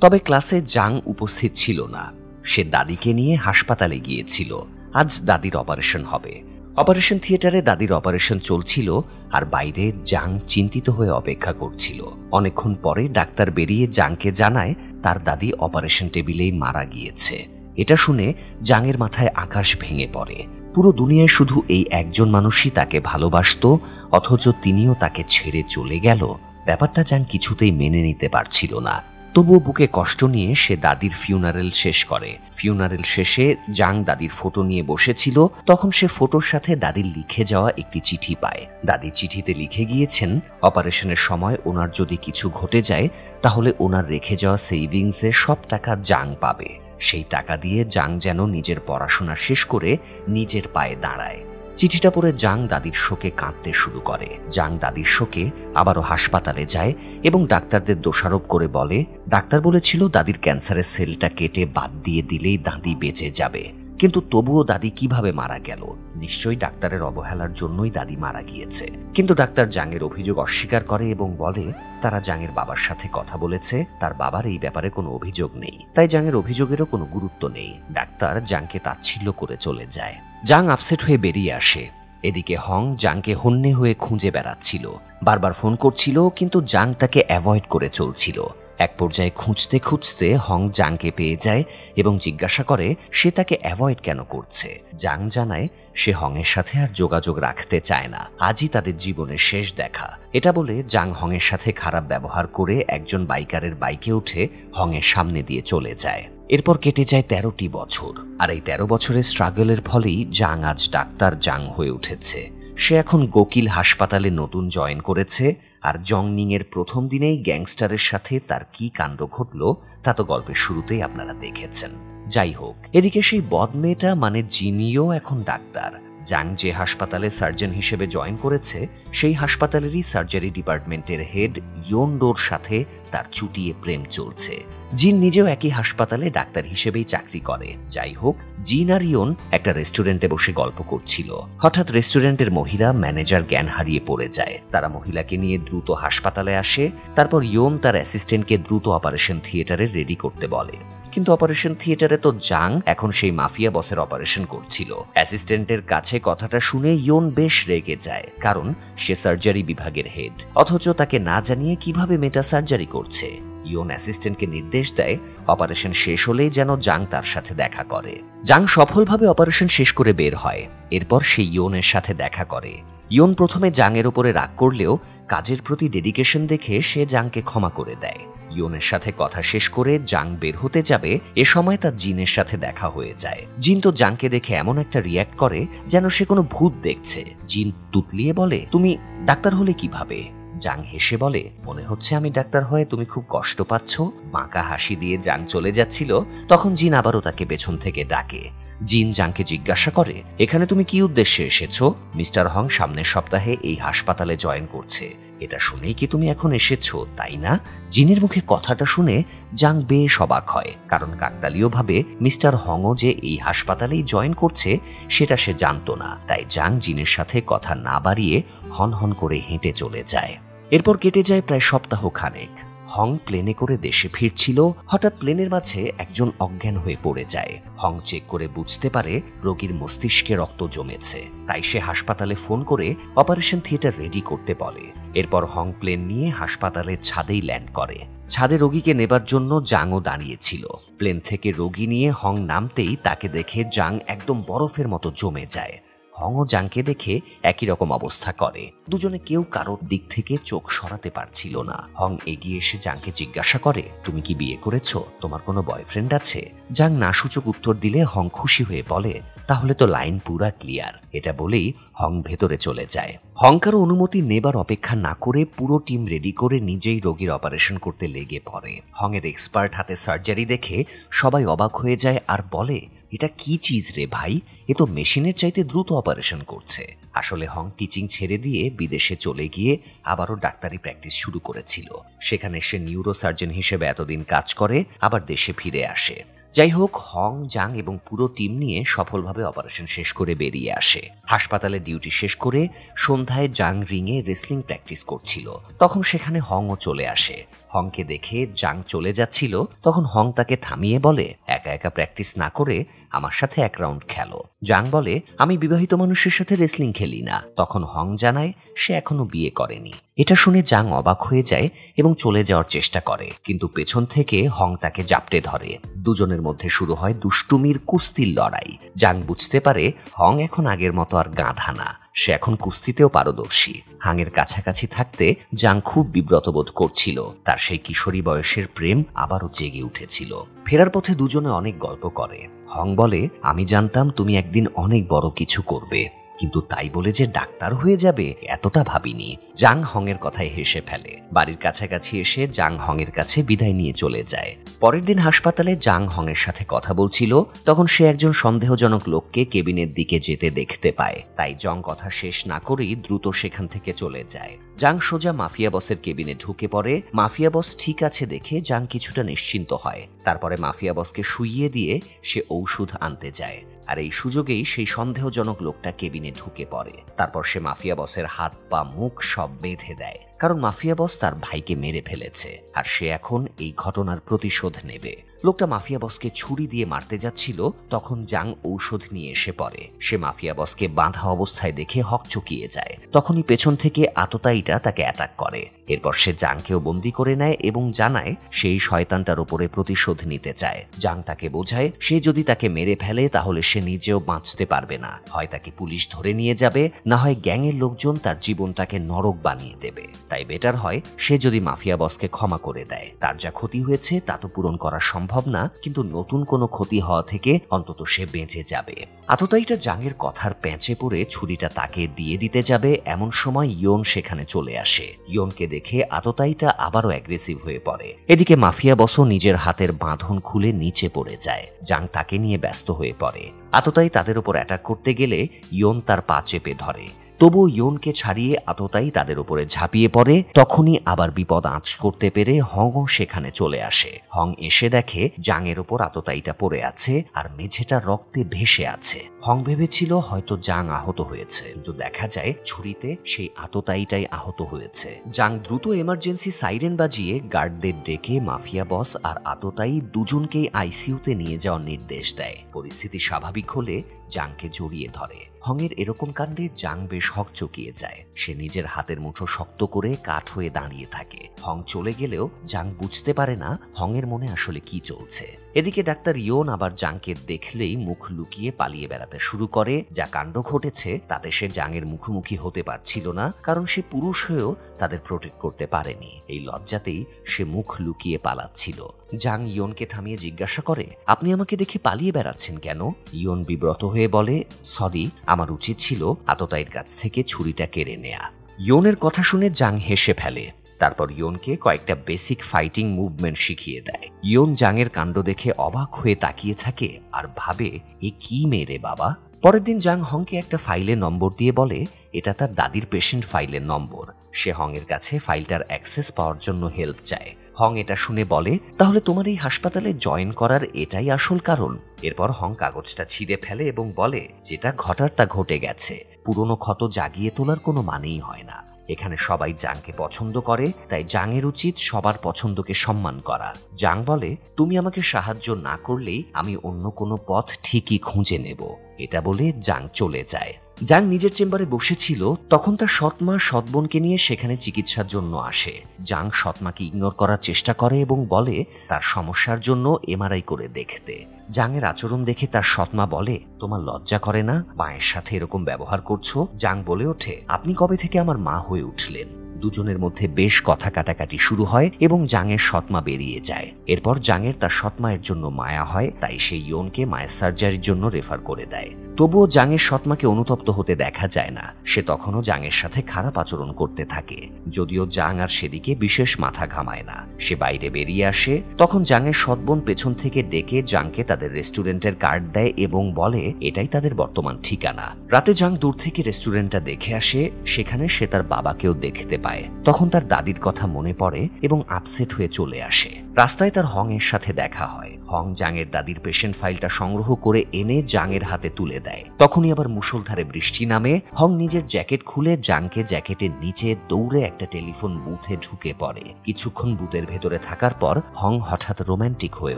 [SPEAKER 1] তবে ক্লাসে জাং উপস্থিত ছিল না। সে দাদিকে নিয়ে হাসপাতালে গিয়েছিল। আজ দাদির অপারেশন হবে। অপারেশন থিয়েটারে দাদির অপারেশন চলছিল, আর বাইরে জাং চিন্তিত হয়ে অপেক্ষা করছিল। অনেকক্ষণ পরে ডাক্তার বেরিয়ে জাংকে জানায় তার দাদি অপারেশন টেবিলেই মারা গিয়েছে। এটা শুনে জাংয়ের মাথায় আকাশ ভেঙে পড়ে। পুরো দুনিয়ায় শুধু এই একজন মানুষই তাকে ভালোবাসতো, অথচ তিনিও তাকে ছেড়ে চলে গেল। ব্যাপারটা জাং কিছুতেই মেনে নিতে পারছিল না। তবুও বুকে কষ্ট নিয়ে সে দাদির ফিউনারেল শেষ করে। ফিউনারেল শেষে জাং দাদির ফটো নিয়ে বসেছিল। তখন সে ফটোর সাথে দাদির লিখে যাওয়া একটি চিঠি পায়। দাদি চিঠিতে লিখে গিয়েছেন, অপারেশনের সময় ওনার যদি কিছু ঘটে যায় তাহলে ওনার রেখে যাওয়া সেভিংসে সব টাকা জাং পাবে। সেই টাকা দিয়ে জাং যেন নিজের পড়াশোনা শেষ করে নিজের পায়ে দাঁড়ায়। চিঠিটা পড়ে জাং দাদির শোকে কাঁদতে শুরু করে। জাং দাদির শোকে আবারও হাসপাতালে যায় এবং ডাক্তারদের দোষারোপ করে বলে, ডাক্তার বলেছিল দাদির ক্যান্সারের সেলটা কেটে বাদ দিয়ে দিলেই দাদি বেঁচে যাবে। কিন্তু তবুও দাদি কিভাবে মারা গেল? নিশ্চয়ই ডাক্তারের অবহেলার জন্যই দাদি মারা গিয়েছে। কিন্তু ডাক্তার জাংয়ের অভিযোগ অস্বীকার করে এবং বলে তারা জাংয়ের বাবার সাথে কথা বলেছে, তার বাবার এই ব্যাপারে কোনো অভিযোগ নেই, তাই জাংয়ের অভিযোগেরও কোনো গুরুত্ব নেই। ডাক্তার জাংকে তাচ্ছিল্য করে চলে যায়। জাং আপসেট হয়ে বেরিয়ে আসে। এদিকে হং জাংকে হন্যে হয়ে খুঁজে বেড়াচ্ছিল। বারবার ফোন করছিল, কিন্তু জাং তাকে অ্যাভয়েড করে চলছিল। এক পর্যায়ে খুঁজতে খুঁজতে হং জাংকে পেয়ে যায় এবং জিজ্ঞাসা করে সে তাকে অ্যাভয়েড কেন করছে। জাং জানায় সে হংয়ের সাথে আর যোগাযোগ রাখতে চায় না, আজই তাদের জীবনের শেষ দেখা। এটা বলে জাং হংয়ের সাথে খারাপ ব্যবহার করে একজন বাইকারের বাইকে উঠে হংয়ের সামনে দিয়ে চলে যায়। এরপর কেটে যায় 13টি বছর, আর এই 13 বছরের স্ট্রাগলের ফলেই জাং আজ ডাক্তার জাং হয়ে উঠেছে। সে এখন গোকিল হাসপাতালে নতুন জয়েন করেছে, আর জংনিং এর প্রথম দিনেই গ্যাংস্টারের সাথে তার কি কাণ্ড ঘটল তা তো গল্পের শুরুতেই আপনারা দেখেছেন। যাই হোক, এদিকে সেই বদমেয়েটা মানে জিনিও এখন ডাক্তার। জাং যে হাসপাতালে সার্জন হিসেবে জয়েন করেছে সেই হাসপাতালেরই সার্জারি ডিপার্টমেন্টের হেড ইয়োনডোর সাথে তার চুটিয়ে প্রেম চলছে। জিন নিজেও একই হাসপাতালে ডাক্তার হিসেবেই চাকরি করে। যাই হোক, জিন আর ইয়োন একটা রেস্টুরেন্টে বসে গল্প করছিল। হঠাৎ রেস্টুরেন্টের মহিলা ম্যানেজার জ্ঞান হারিয়ে পড়ে যায়। তারা মহিলাকে নিয়ে দ্রুত হাসপাতালে আসে। তারপর ইয়োন তার অ্যাসিস্ট্যান্টকে দ্রুত অপারেশন থিয়েটারে রেডি করতে বলে। কিন্তু অপারেশন থিয়েটারে তো জাং এখন সেই মাফিয়া বসের অপারেশন করছিল। অ্যাসিস্ট্যান্টের কাছে কথাটা শুনে ইয়োন বেশ রেগে যায়, কারণ সে সার্জারি বিভাগের হেড, অথচ তাকে না জানিয়ে কিভাবে মেয়েটা সার্জারি করছে। ইয়োন অ্যাসিস্ট্যান্টকে নির্দেশ দেয় অপারেশন শেষ হলেই যেন জাং তার সাথে দেখা করে। জাং সফলভাবে অপারেশন শেষ করে বের হয়। এরপর সে ইয়োনের সাথে দেখা করে। ইয়োন প্রথমে জাংয়ের উপরে রাগ করলেও কাজের প্রতি ডেডিকেশন দেখে সে জাংকে ক্ষমা করে দেয়। ইয়োনের সাথে কথা শেষ করে জাং বের হতে যাবে, এ সময় তার জিনের সাথে দেখা হয়ে যায়। জিন তো জাংকে দেখে এমন একটা রিয়্যাক্ট করে যেন সে কোনো ভূত দেখছে। জিন তুতলিয়ে বলে, তুমি ডাক্তার হলে কিভাবে? জাং হেসে বলে, মনে হচ্ছে আমি ডাক্তার হয়ে তুমি খুব কষ্ট পাচ্ছ। বাঁকা হাসি দিয়ে জাং চলে যাচ্ছিল, তখন জিন আবারও তাকে পেছন থেকে ডাকে। জিন জাংকে জিজ্ঞাসা করে, এখানে তুমি কি উদ্দেশ্যে এসেছো? মিস্টার হং সামনের সপ্তাহে এই হাসপাতালে জয়েন করছে, এটা শুনেই কি তুমি এখন এসেছো, তাই না? জিনের মুখে কথাটা শুনে জাং বেশ অবাক হয়, কারণ কাকতালীয়ভাবে মিস্টার হংও যে এই হাসপাতালেই জয়েন করছে সেটা সে জানতো না। তাই জাং জিনের সাথে কথা না বাড়িয়ে হন হন করে হেঁটে চলে যায়। এরপর কেটে যায় প্রায় সপ্তাহ খানেক। হং প্লেনে করে দেশে ফিরছিল। হঠাৎ প্লেনের মাঝে একজন অজ্ঞান হয়ে পড়ে যায়। হং চেক করে বুঝতে পারে রোগীর মস্তিষ্কে রক্ত জমেছে। তাই সে হাসপাতালে ফোন করে অপারেশন থিয়েটার রেডি করতে বলে। এরপর হং প্লেন নিয়ে হাসপাতালের ছাদেই ল্যান্ড করে। ছাদে রোগীকে নেবার জন্য জাংও দাঁড়িয়েছিল। প্লেন থেকে রোগী নিয়ে হং নামতেই তাকে দেখে জাং একদম বরফের মতো জমে যায়। হং ও জাংকে দেখে একই রকম অবস্থা করে। দুজনে কেউ কারোর দিক থেকে চোখ সরাতে পারছিল না। হং এগিয়ে এসে জাংকে জিজ্ঞাসা করে, তুমি কি বিয়ে করেছো? তোমার কোনো বয়ফ্রেন্ড আছে? জাং না সূচক উত্তর দিলে হং খুশি হয়ে বলে, তাহলে তো লাইন পুরা ক্লিয়ার। এটা বলেই হং ভেতরে চলে যায়। হং কারো অনুমতি নেবার অপেক্ষা না করে পুরো টিম রেডি করে নিজেই রোগীর অপারেশন করতে লেগে পড়ে। হং এর এক্সপার্ট হাতে সার্জারি দেখে সবাই অবাক হয়ে যায় আর বলে, এটা কি চিজ রে ভাই, এ তো মেশিনের চাইতে দ্রুত অপারেশন করছে। আসলে হং টিচিং ছেড়ে দিয়ে বিদেশে চলে গিয়ে আবারও ডাক্তারি প্র্যাকটিস শুরু করেছিল। সেখানে সে নিউরো সার্জন হিসেবে এতদিন কাজ করে, আবার দেশে ফিরে আসে। যাই হোক, হং, জাং এবং পুরো টিম নিয়ে সফলভাবে অপারেশন শেষ করে বেরিয়ে আসে। হাসপাতালে ডিউটি শেষ করে সন্ধ্যায় জাং রিংয়ে রেসলিং প্র্যাকটিস করছিল। তখন সেখানে হংও চলে আসে। হংকে দেখে জাং চলে যাচ্ছিল তখন হং তাকে থামিয়ে বলে, একা একা প্র্যাকটিস না করে আমার সাথে এক রাউন্ড খেলো। জাং বলে, আমি বিবাহিত মানুষের সাথে রেসলিং খেলি না। তখন হং জানায় সে এখনো বিয়ে করেনি। এটা শুনে জাং অবাক হয়ে যায় এবং চলে যাওয়ার চেষ্টা করে, কিন্তু পেছন থেকে হং তাকে জাপটে ধরে। দুজনের মধ্যে শুরু হয় দুষ্টুমির কুস্তির লড়াই। জাং বুঝতে পারে হং এখন আগের মতো আর গাধা না, সে এখন কুস্তিতেও পারদর্শী। হাংয়ের কাছাকাছি থাকতে জাং খুব বিব্রত বোধ করছিল। তার সেই কিশোরী বয়সের প্রেম আবারও জেগে উঠেছিল। ফেরার পথে দুজনে অনেক গল্প করে। হং বলে, আমি জানতাম তুমি একদিন অনেক বড় কিছু করবে, কিন্তু তাই বলে যে ডাক্তার হয়ে যাবে এতটা ভাবিনি। জাং হংয়ের কথায় হেসে ফেলে। বাড়ির কাছাকাছি এসে জাং হংয়ের কাছে বিদায় নিয়ে চলে যায়। পরের দিন হাসপাতালে জাং হংয়ের সাথে কথা বলছিল, তখন সে একজন সন্দেহজনক লোককে কেবিনের দিকে যেতে দেখতে পায়। তাই জং কথা শেষ না করেই দ্রুত সেখান থেকে চলে যায়। জাং সোজা মাফিয়া বসের কেবিনে ঢুকে পড়ে। মাফিয়া বস ঠিক আছে দেখে জাং কিছুটা নিশ্চিন্ত হয়। তারপরে মাফিয়া বসকে শুইয়ে দিয়ে সে ঔষধ আনতে যায়, আর এই সুযোগেই সেই সন্দেহজনক লোকটা কেবিনে ঢুকে পড়ে। তারপর সে মাফিয়া বসের হাত পা মুখ সব বেঁধে দেয়, কারণ মাফিয়া বস তার ভাইকে মেরে ফেলেছে আর সে এখন এই ঘটনার প্রতিশোধ নেবে। লোকটা মাফিয়া বসকে ছুরি দিয়ে মারতে যাচ্ছিল, তখন জাং ঔষধ নিয়ে এসে পড়ে। সে মাফিয়া বসকে বাঁধা অবস্থায় দেখে হকচকিয়ে যায়। তখনই পেছন থেকে আততায়ীটা তাকে অ্যাটাক করে। এরপর সে জাংকেও বন্দি করে নেয় এবং জানায় সেই শয়তানটার উপরে প্রতিশোধ নিতে চায়। জাং তাকে বোঝায় সে যদি তাকে মেরে ফেলে তাহলে সে নিজেও বাঁচতে পারবে না, হয় তাকে পুলিশ ধরে নিয়ে যাবে, না হয় গ্যাংয়ের লোকজন তার জীবনটাকে নরক বানিয়ে দেবে। তাই বেটার হয় সে যদি মাফিয়া বসকে ক্ষমা করে দেয়। তার যা ক্ষতি হয়েছে তা তো পূরণ করা সম্ভব না, কিন্তু নতুন কোনো ক্ষতি হওয়া থেকে অন্তত সে বেঁচে যাবে। আততায়ীটা জাংয়ের কথার প্যাঁচে পড়ে ছুরিটা তাকে দিয়ে দিতে যাবে, এমন সময় ইয়ন সেখানে চলে আসে। ইয়নকে দেখে আততায়ীটা আবারও অ্যাগ্রেসিভ হয়ে পড়ে। এদিকে মাফিয়া বসও নিজের হাতের বাঁধন খুলে নিচে পড়ে যায়। জাং তাকে নিয়ে ব্যস্ত হয়ে পড়ে। আততায়ী তাদের উপর অ্যাটাক করতে গেলে ইয়ন তার পা চেপে ধরে। তবু ইয়নকে ছাড়িয়ে আততায়ী তাদের উপরে ঝাঁপিয়ে পড়ে। তখনই আবার বিপদ আঁচ করতে পেরে হংও সেখানে চলে আসে। হং এসে দেখে জাংয়ের ওপর আততায়ীটা পড়ে আছে আর মেঝেটা রক্তে ভেসে আছে। হং ভেবেছিল হয়তো জাং আহত হয়েছে, কিন্তু দেখা যায় ছুরিতে সেই আততায়ীটাই আহত হয়েছে। জাং দ্রুত এমার্জেন্সি সাইরেন বাজিয়ে গার্ডদের ডেকে মাফিয়া বস আর আততায়ী দুজনকেই আইসিইউতে নিয়ে যাওয়ার নির্দেশ দেয়। পরিস্থিতি স্বাভাবিক হলে জাংকে জড়িয়ে ধরে। হংয়ের এরকম কাণ্ডে জাং বেশ হকচকিয়ে যায়। সে নিজের হাতের মুঠো শক্ত করে কাঠ হয়ে দাঁড়িয়ে থাকে। হং চলে গেলেও জাং বুঝতে পারে না হংয়ের মনে আসলে কি চলছে। এদিকে ডাক্তার ইয়ন আবার জাংকে দেখলেই মুখ লুকিয়ে পালিয়ে বেড়াতে শুরু করে। যা কাণ্ড ঘটেছে তাতে সে জাংয়ের মুখোমুখি হতে পারছিল না, কারণ সে পুরুষ হয়েও তাদের প্রোটেক্ট করতে পারেনি। এই লজ্জাতেই সে মুখ লুকিয়ে পালাচ্ছিল। জাং ইয়নকে থামিয়ে জিজ্ঞাসা করে, আপনি আমাকে দেখে পালিয়ে বেড়াচ্ছেন কেন? ইয়ন বিব্রত হয়ে বলে, সরি, আমার উচিত ছিল আততায়ীর কাছ থেকে ছুরিটা কেড়ে নেয়া। ইয়নের কথা শুনে জাং হেসে ফেলে। তারপর ইয়নকে কয়েকটা বেসিক ফাইটিং মুভমেন্ট শিখিয়ে দেয়। ইয়ন জাংয়ের কাণ্ড দেখে অবাক হয়ে তাকিয়ে থাকে আর ভাবে, এ কি মেরে বাবা। পরের দিন জাং হংকে একটা ফাইলের নম্বর দিয়ে বলে এটা তার দাদির পেশেন্ট ফাইলের নম্বর। সে হংয়ের কাছে ফাইলটার অ্যাক্সেস পাওয়ার জন্য হেল্প চায়। হং এটা শুনে বলে, তাহলে তোমার এই হাসপাতালে জয়েন করার এটাই আসল কারণ? এরপর হং কাগজটা ছিঁড়ে ফেলে এবং বলে, যেটা ঘটার তা ঘটে গেছে, পুরনো ক্ষত জাগিয়ে তোলার কোনো মানেই হয় না। এখানে সবাই জাংকে পছন্দ করে, তাই জাংয়ের উচিত সবার পছন্দকে সম্মান করা। জাং বলে, তুমি আমাকে সাহায্য না করলেই আমি অন্য কোনো পথ ঠিকই খুঁজে নেব। এটা বলে জাং চলে যায়। জাং নিজের চেম্বারে বসেছিল, তখন তার সৎমা সৎবোনকে নিয়ে সেখানে চিকিৎসার জন্য আসে। জাং সৎমাকে ইগনোর করার চেষ্টা করে এবং বলে তার সমস্যার জন্য এমআরআই করে দেখতে। জাংয়ের আচরণ দেখে তার সৎমা বলে, তোমার লজ্জা করে না মায়ের সাথে এরকম ব্যবহার করছো? জাং বলে ওঠে, আপনি কবে থেকে আমার মা হয়ে উঠলেন? দুজনের মধ্যে বেশ কথা কাটাকাটি শুরু হয় এবং জাংয়ের সৎমা বেরিয়ে যায়। এরপর জাংয়ের তার সৎমায়ের জন্য মায়া হয়, তাই সে ইয়নকে মায়ের সার্জারির জন্য রেফার করে দেয়। তবুও জাংয়ের সৎমাকে অনুতপ্ত হতে দেখা যায় না। সে তখনও জাংয়ের সাথে খারাপ আচরণ করতে থাকে, যদিও জাং আর সেদিকে বিশেষ মাথা ঘামায় না। সে বাইরে বেরিয়ে আসে, তখন জাংয়ের সৎবোন পেছন থেকে ডেকে জাংকে তাদের রেস্টুরেন্টের কার্ড দেয় এবং বলে এটাই তাদের বর্তমান ঠিকানা। রাতে জাং দূর থেকে রেস্টুরেন্টটা দেখে আসে। সেখানে সে তার বাবাকেও দেখতে পায়। তখন তার দাদির কথা মনে পড়ে এবং আপসেট হয়ে চলে আসে। রাস্তায় তার হং এর সাথে দেখা হয়। হং জাংয়ের দাদির পেশেন্ট ফাইলটা সংগ্রহ করে এনে জাংয়ের হাতে তুলে দেয়। তখনই আবার মুষলধারে বৃষ্টি নামে। হং নিজের জ্যাকেট খুলে জাংকে জ্যাকেটের নিচে দৌড়ে একটা টেলিফোন বুথে ঢুকে পড়ে। কিছুক্ষণ বুথের ভেতরে থাকার পর হং হঠাৎ রোম্যান্টিক হয়ে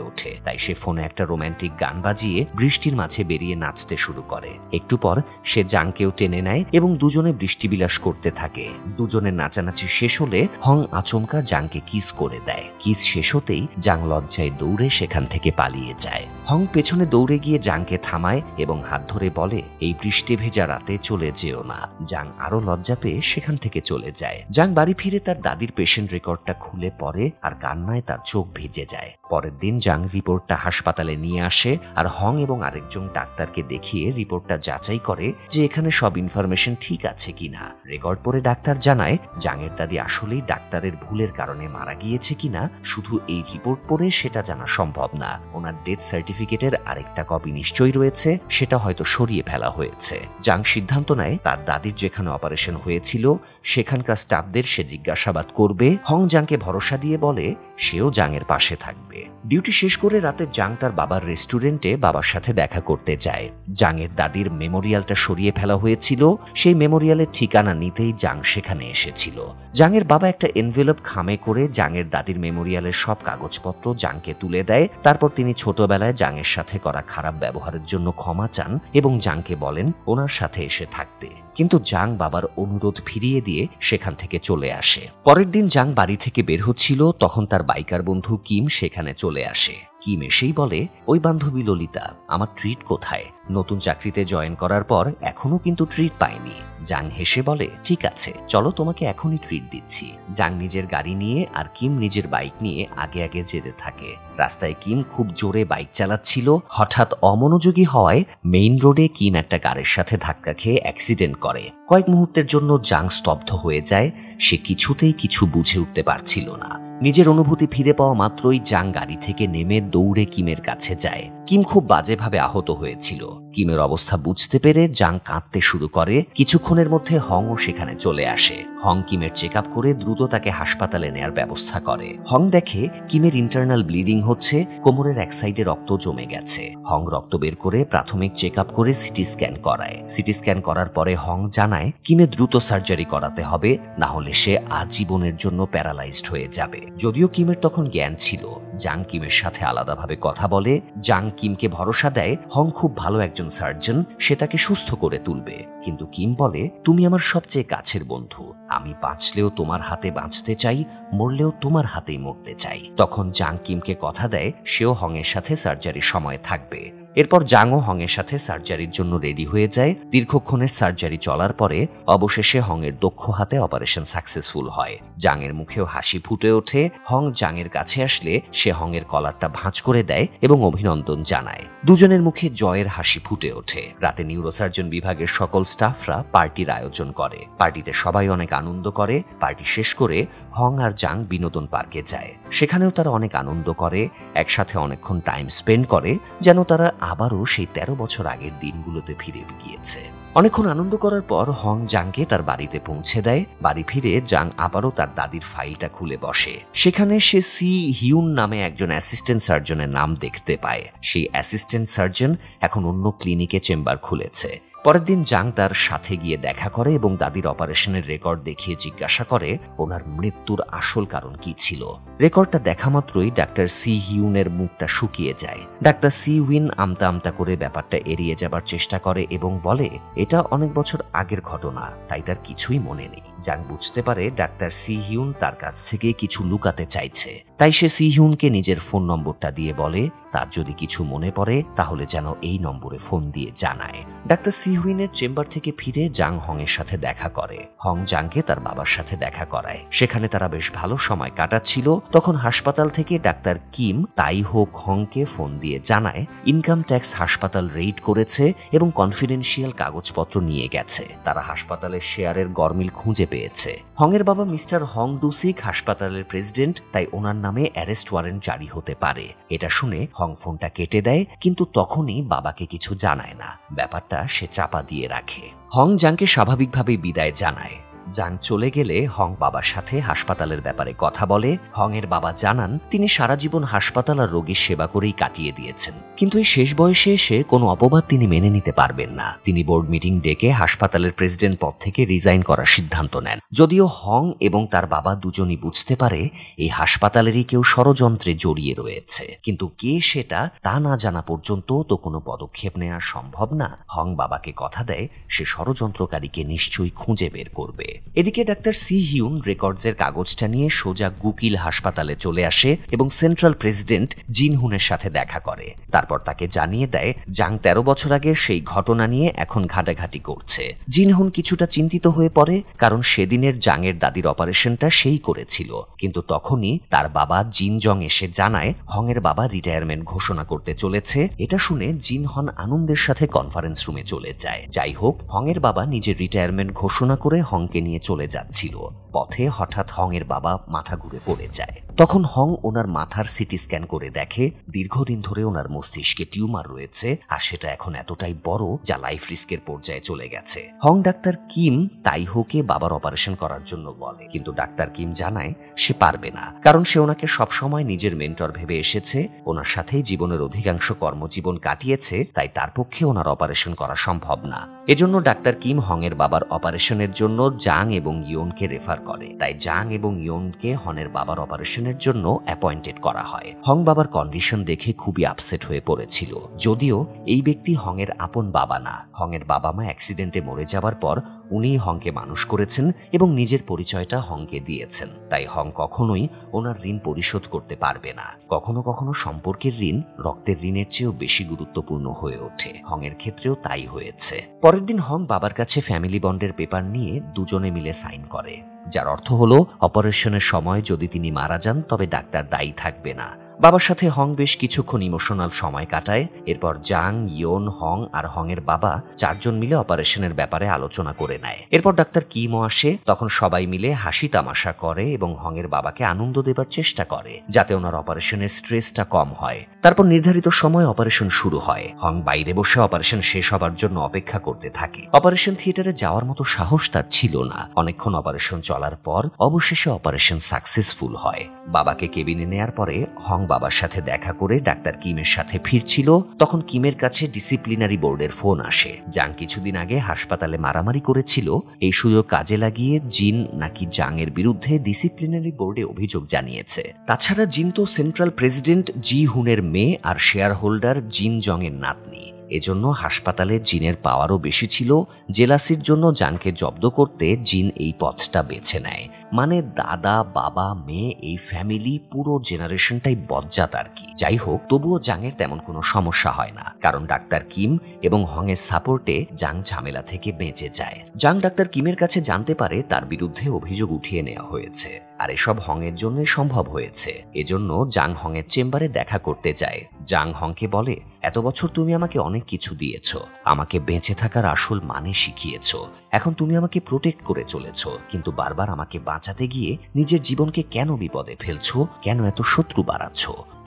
[SPEAKER 1] ওঠে। তাই সে ফোনে একটা রোম্যান্টিক গান বাজিয়ে বৃষ্টির মাঝে বেরিয়ে নাচতে শুরু করে। একটু পর সে জাংকেও টেনে নেয় এবং দুজনে বৃষ্টিবিলাস করতে থাকে। দুজনের নাচানাচি শেষ হলে হং আচমকা জাংকে কিস করে দেয়। কিস শেষ হতেই জাং লজ্জায় দৌড়ে সেখান থেকে পালিয়ে যায়। হং পেছনে দৌড়ে গিয়ে জাংকে থামায় এবং হাত ধরে বলে, এই বৃষ্টি ভেজা রাতে চলে যেও না। জাং আরো লজ্জা পেয়ে সেখান থেকে চলে যায়। জাং বাড়ি ফিরে তার দাদির পেশেন্ট রেকর্ডটা খুলে পড়ে আর কান্নায় তার চোখ ভিজে যায়। পরের দিন জাং রিপোর্টটা হাসপাতালে নিয়ে আসে আর হং এবং আরেকজন ডাক্তারকে দেখিয়ে রিপোর্টটা যাচাই করে যে এখানে সব ইনফরমেশন ঠিক আছে কিনা। রেকর্ড পড়ে ডাক্তার জানায় জাংয়ের দাদি আসলেই ডাক্তারের ভুলের কারণে মারা গিয়েছে কিনা শুধু এই রিপোর্ট পড়ে সেটা জানা সম্ভব না। ওনার ডেথ সার্টিফিকেটের আরেকটা কপি নিশ্চয়ই রয়েছে, সেটা হয়তো সরিয়ে ফেলা হয়েছে। জাং সিদ্ধান্ত নেয় তার দাদির যেখানে অপারেশন হয়েছিল সেখানকার স্টাফদের সে জিজ্ঞাসাবাদ করবে। হং জাংকে ভরসা দিয়ে বলে সেও জাংয়ের পাশে থাকবে। ডিউটি শেষ করে রাতে জাং তার বাবার রেস্টুরেন্টে বাবার সাথে দেখা করতে যায়। জাংয়ের দাদির মেমোরিয়ালটা সরিয়ে ফেলা হয়েছিল, সেই মেমোরিয়ালের ঠিকানা নিতেই জাং সেখানে এসেছিল। জাংয়ের বাবা একটা এনভেলপ খামে করে জাংয়ের দাদির মেমোরিয়ালের সব কাগজপত্র জাংকে তুলে দেয়। তারপর তিনি ছোটবেলায় জাংয়ের সাথে করা খারাপ ব্যবহারের জন্য ক্ষমা চান এবং জাংকে বলেন ওনার সাথে এসে থাকতে। কিন্তু জাং বাবার অনুরোধ ফিরিয়ে দিয়ে সেখান থেকে চলে আসে। পরের দিন জাং বাড়ি থেকে বের হচ্ছিল, তখন তার বাইকার বন্ধু কিম সেখানে চলে আসে। কিম এসেই বলে, ওই বান্ধবী ললিতা, আমার ট্রিট কোথায়? নতুন চাকরিতে জয়েন করার পর এখনো কিন্তু ট্রিট পায়নি। জাং হেসে বলে, ঠিক আছে, চলো তোমাকে এখনই ট্রিট দিচ্ছি। জাং নিজের গাড়ি নিয়ে আর কিম নিজের বাইক নিয়ে আগে আগে যেতে থাকে। রাস্তায় কিম খুব জোরে বাইক চালাচ্ছিল। হঠাৎ অমনোযোগী হওয়ায় মেইন রোডে কিম একটা কারের সাথে ধাক্কা খেয়ে অ্যাক্সিডেন্ট করে। কয়েক মুহূর্তের জন্য জাং স্তব্ধ হয়ে যায়। সে কিছুতেই কিছু বুঝে উঠতে পারছিল না। নিজের অনুভূতি ফিরে পাওয়া মাত্রই জাং গাড়ি থেকে নেমে দৌড়ে কিমের কাছে যায়। কিম খুব বাজেভাবে আহত হয়েছিল। কিমের অবস্থা বুঝতে পেরে জাং কাঁদতে শুরু করে। কিছুক্ষণের মধ্যে হংও সেখানে চলে আসে। হং কিমের চেক আপ করে দ্রুত তাকে হাসপাতালে নেয়ার ব্যবস্থা করে। হং দেখে কিমের ইন্টারনাল ব্লিডিং হচ্ছে, কোমরের এক সাইডে রক্ত জমে গেছে। হং রক্ত বের করে প্রাথমিক চেক আপ করে সিটি স্ক্যান করায়। সিটি স্ক্যান করার পরে হং জানায় কিমে দ্রুত সার্জারি করাতে হবে, না হলে সে আজীবনের জন্য প্যারালাইজড হয়ে যাবে। যদিও কিমের তখন জ্ঞান ছিল, জাং কিমের সাথে আলাদাভাবে কথা বলে। জাং কিমকে ভরসা দেয় হং খুব ভালো একজন সার্জন, সে তাকে সুস্থ করে তুলবে। কিন্তু কিম বলে, তুমি আমার সবচেয়ে কাছের বন্ধু, আমি বাঁচলেও তোমার হাতে বাঁচতে চাই, মরলেও তোমার হাতেই মরতে চাই। তখন জাং কিমকে কথা দেয় সেও হং এর সাথে সার্জারির সময় থাকবে। এরপর জাংও হং এর সাথে সার্জারির জন্য রেডি হয়ে যায়। দীর্ঘক্ষণের সার্জারি চলার পরে অবশেষে হং এর দক্ষ হাতে অপারেশন সাকসেসফুল হয়। জাং এর মুখেও হাসি ফুটে ওঠে। হং জাং এর কাছে আসলে সে হং এর কলারটা ভাঁজ করে দেয় এবং অভিনন্দন জানায়। দুজনের মুখে জয়ের হাসি ফুটে ওঠে। রাতে নিউরোসার্জন বিভাগের সকল স্টাফরা পার্টির আয়োজন করে। পার্টিতে সবাই অনেক আনন্দ করে। পার্টি শেষ করে হং আর জাং বিনোদন পার্কে যায়। সেখানেও তারা অনেক আনন্দ করে, একসাথে অনেকক্ষণ টাইম স্পেন্ড করে, যেন তারা আবারও সেই 13 বছর আগের দিনগুলোতে ফিরে গিয়েছে। অনেকক্ষণ আনন্দ করার পর হং জাংকে তার বাড়িতে পৌঁছে দেয়। বাড়ি ফিরে জাং আবারও তার দাদির ফাইলটা খুলে বসে। সেখানে সে সি হিউন নামে একজন অ্যাসিস্ট্যান্ট সার্জনের নাম দেখতে পায়। সেই অ্যাসিস্ট্যান্ট সার্জন এখন অন্য ক্লিনিকে চেম্বার খুলেছে। পরের দিন জাং তার সাথে গিয়ে দেখা করে এবং দাদির অপারেশনের রেকর্ড দেখিয়ে জিজ্ঞাসা করে ওনার মৃত্যুর আসল কারণ কি ছিল। রেকর্ডটা দেখা মাত্রই ডাক্তার সি হিউনের মুখটা শুকিয়ে যায়। ডাক্তার সি হুইন আমতা আমতা করে ব্যাপারটা এড়িয়ে যাবার চেষ্টা করে এবং বলে এটা অনেক বছর আগের ঘটনা, তাই তার কিছুই মনে নেই। জাং বুঝতে পারে ডাক্তার সি হিউন তার কাছ থেকে কিছু লুকাতে চাইছে, তাই সে সি হিউনকে নিজের ফোন নম্বরটা দিয়ে বলে তার যদি কিছু মনে পড়ে তাহলে যেন এই নম্বরে ফোন দিয়ে জানায়। ডাক্তার সি হুইনের চেম্বার থেকে ফিরে জাং হং এর সাথে দেখা করে। হং জাংকে তার বাবার সাথে দেখা করায়। সেখানে তারা বেশ ভালো সময় কাটাচ্ছিল। তখন হাসপাতাল থেকে ডাক্তার কিম তাই হোক হংকে ফোন দিয়ে জানায় ইনকাম ট্যাক্স হাসপাতাল রেইড করেছে এবং কনফিডেন্সিয়াল কাগজপত্র নিয়ে গেছে। তারা হাসপাতালের শেয়ারের গরমিল খুঁজে পেয়েছে। হং এর বাবা মিস্টার হং ডুসিক হাসপাতালের প্রেসিডেন্ট, তাই ওনার নামে অ্যারেস্ট ওয়ারেন্ট জারি হতে পারে। এটা শুনে হং ফোনটা কেটে দেয়, কিন্তু তখনই বাবাকে কিছু জানায় না। ব্যাপারটা সে চাপা দিয়ে রাখে। হং জাংকে স্বাভাবিকভাবে বিদায় জানায়। জাং চলে গেলে হং বাবার সাথে হাসপাতালের ব্যাপারে কথা বলে। হংয়ের বাবা জানান তিনি সারা জীবন হাসপাতাল আর রোগীর সেবা করেই কাটিয়ে দিয়েছেন, কিন্তু এই শেষ বয়সে এসে কোনো অপবাদ তিনি মেনে নিতে পারবেন না। তিনি বোর্ড মিটিং ডেকে হাসপাতালের প্রেসিডেন্ট পদ থেকে রিজাইন করার সিদ্ধান্ত নেন। যদিও হং এবং তার বাবা দুজনই বুঝতে পারে এই হাসপাতালেরই কেউ ষড়যন্ত্রে জড়িয়ে রয়েছে, কিন্তু কে সেটা তা না জানা পর্যন্ত তো কোনো পদক্ষেপ নেওয়া সম্ভব না। হং বাবাকে কথা দেয় সে ষড়যন্ত্রকারীকে নিশ্চয়ই খুঁজে বের করবে। এদিকে ডাক্তার সি হিউন রেকর্ডসের কাগজটা নিয়ে সোজা গুকিল হাসপাতালে চলে আসে এবং সেন্ট্রাল প্রেসিডেন্ট জিন হুনের সাথে দেখা করে। তারপর তাকে জানিয়ে দেয় জাং 13 বছর আগে সেই ঘটনা নিয়ে এখন ঘাটাঘাটি করছে। জিন হুন কিছুটা চিন্তিত হয়ে পড়ে, কারণ সেদিনের জাংয়ের দাদির অপারেশনটা সেই করেছিল। কিন্তু তখনই তার বাবা জিন জং এসে জানায় হংয়ের বাবা রিটায়ারমেন্ট ঘোষণা করতে চলেছে। এটা শুনে জিন হন আনন্দের সাথে কনফারেন্স রুমে চলে যায়। যাই হোক, হংয়ের বাবা নিজের রিটায়ারমেন্ট ঘোষণা করে হংকে নিয়ে চলে যাচ্ছিল। পথে হঠাৎ হংয়ের বাবা মাথা ঘুরে পড়ে যায়। তখন হং ওনার মাথার সিটি স্ক্যান করে দেখে দীর্ঘদিন ধরে ওনার মস্তিষ্কে টিউমার রয়েছে, আর সেটা এখন এতটাই বড় যা লাইফ রিস্কের পর্যায়ে চলে গেছে। হং ডাক্তার কিম তাইহোকে বাবার অপারেশন করার জন্য বলে, কিন্তু ডাক্তার কিম জানায় সে পারবে না, কারণ সে ওনাকে সবসময় নিজের মেন্টর ভেবে এসেছে, ওনার সাথেই জীবনের অধিকাংশ কর্মজীবন কাটিয়েছে, তাই তার পক্ষে ওনার অপারেশন করা সম্ভব না। এজন্য ডাক্তার কিম হংয়ের বাবার অপারেশনের জন্য জাং এবং ইয়নকে রেফার করে। তাই জাং এবং ইয়নকে হংয়ের বাবার অপারেশনের জন্য অ্যাপয়েন্টেড করা হয়। হং বাবার কন্ডিশন দেখে খুবই আপসেট হয়ে পড়েছিল, যদিও এই ব্যক্তি হংয়ের আপন বাবা না। হংয়ের বাবা মা অ্যাক্সিডেন্টে মরে যাওয়ার পর উনিই হংকে মানুষ করেছেন এবং নিজের পরিচয়টা হংকে দিয়েছেন। তাই হং কখনোই ওনার ঋণ পরিশোধ করতে পারবে না। কখনো কখনো সম্পর্কের ঋণ রক্তের ঋণের চেয়েও বেশি গুরুত্বপূর্ণ হয়ে ওঠে। হংয়ের ক্ষেত্রেও তাই হয়েছে। পরের দিন হং বাবার কাছে ফ্যামিলি বন্ডের পেপার নিয়ে দুজনে মিলে সাইন করে, যার অর্থ হলো অপারেশনের সময় যদি তিনি মারা যান তবে ডাক্তার দায়ী থাকবে না। বাবার সাথে হং বেশ কিছুক্ষণ ইমোশনাল সময় কাটায়। এরপর জাং, ইয়ন, হং আর হংয়ের বাবা 4 জন মিলে অপারেশনের ব্যাপারে আলোচনা করে নেয়। এরপর ডাক্তার কিমও আসে। তখন সবাই মিলে হাসি তামাশা করে এবং হংয়ের বাবাকে আনন্দ দেবার চেষ্টা করে, যাতে ওনার অপারেশনের স্ট্রেসটা কম হয়। তারপর নির্ধারিত সময় অপারেশন শুরু হয়। হং বাইরে বসে অপারেশন শেষ হবার জন্য অপেক্ষা করতে থাকে। অপারেশন থিয়েটারে যাওয়ার মতো সাহস তার ছিল না। অনেকক্ষণ অপারেশন চলার পর অবশেষে অপারেশন সাকসেসফুল হয়। বাবাকে কেবিনে নেয়ার পরে হং বাবার সাথে দেখা করে ডাক্তার কিমের সাথে ফিরছিল। তখন কিমের কাছে ডিসিপ্লিনারি বোর্ডের ফোন আসে। জাং কিছুদিন আগে হাসপাতালে মারামারি করেছিল। এই সুযোগ কাজে লাগিয়ে জিন নাকি জাংয়ের বিরুদ্ধে ডিসিপ্লিনারি বোর্ডে অভিযোগ জানিয়েছে। তাছাড়া জিন তো সেন্ট্রাল প্রেসিডেন্ট জি হুনের মেয়ে আর শেয়ার হোল্ডার জিন জং এর নাতনি। এজন্য হাসপাতালে জিনের পাওয়ারও বেশি ছিল। জেলাসির জন্য জাংকে জব্দ করতে জিন এই পথটা বেছে নেয়। মানে দাদা, বাবা, মেয়ে, এই ফ্যামিলি পুরো জেনারেশনটাই বজ্জাত আর কি। যাই হোক, তবুও জাংয়ের তেমন কোনো সমস্যা হয় না, কারণ ডাক্তার কিম এবং হংয়ের সাপোর্টে জাং ঝামেলা থেকে বেঁচে যায়। জাং ডাক্তার কিমের কাছে জানতে পারে তার বিরুদ্ধে অভিযোগ উঠিয়ে নেওয়া হয়েছে, আর এসব হংয়ের জন্যই সম্ভব হয়েছে। এজন্য জাং হংয়ের চেম্বারে দেখা করতে যায়। জাং হংকে বলে, এত বছর তুমি আমাকে অনেক কিছু দিয়েছ, আমাকে বেঁচে থাকার আসল মানে শিখিয়েছ। এখন তুমি আমাকে প্রোটেক্ট করে চলেছ, কিন্তু বারবার আমাকে বাঁচাতে গিয়ে নিজের জীবনকে কেন বিপদে ফেলছো, কেন এত শত্রু বাড়াচ্ছ?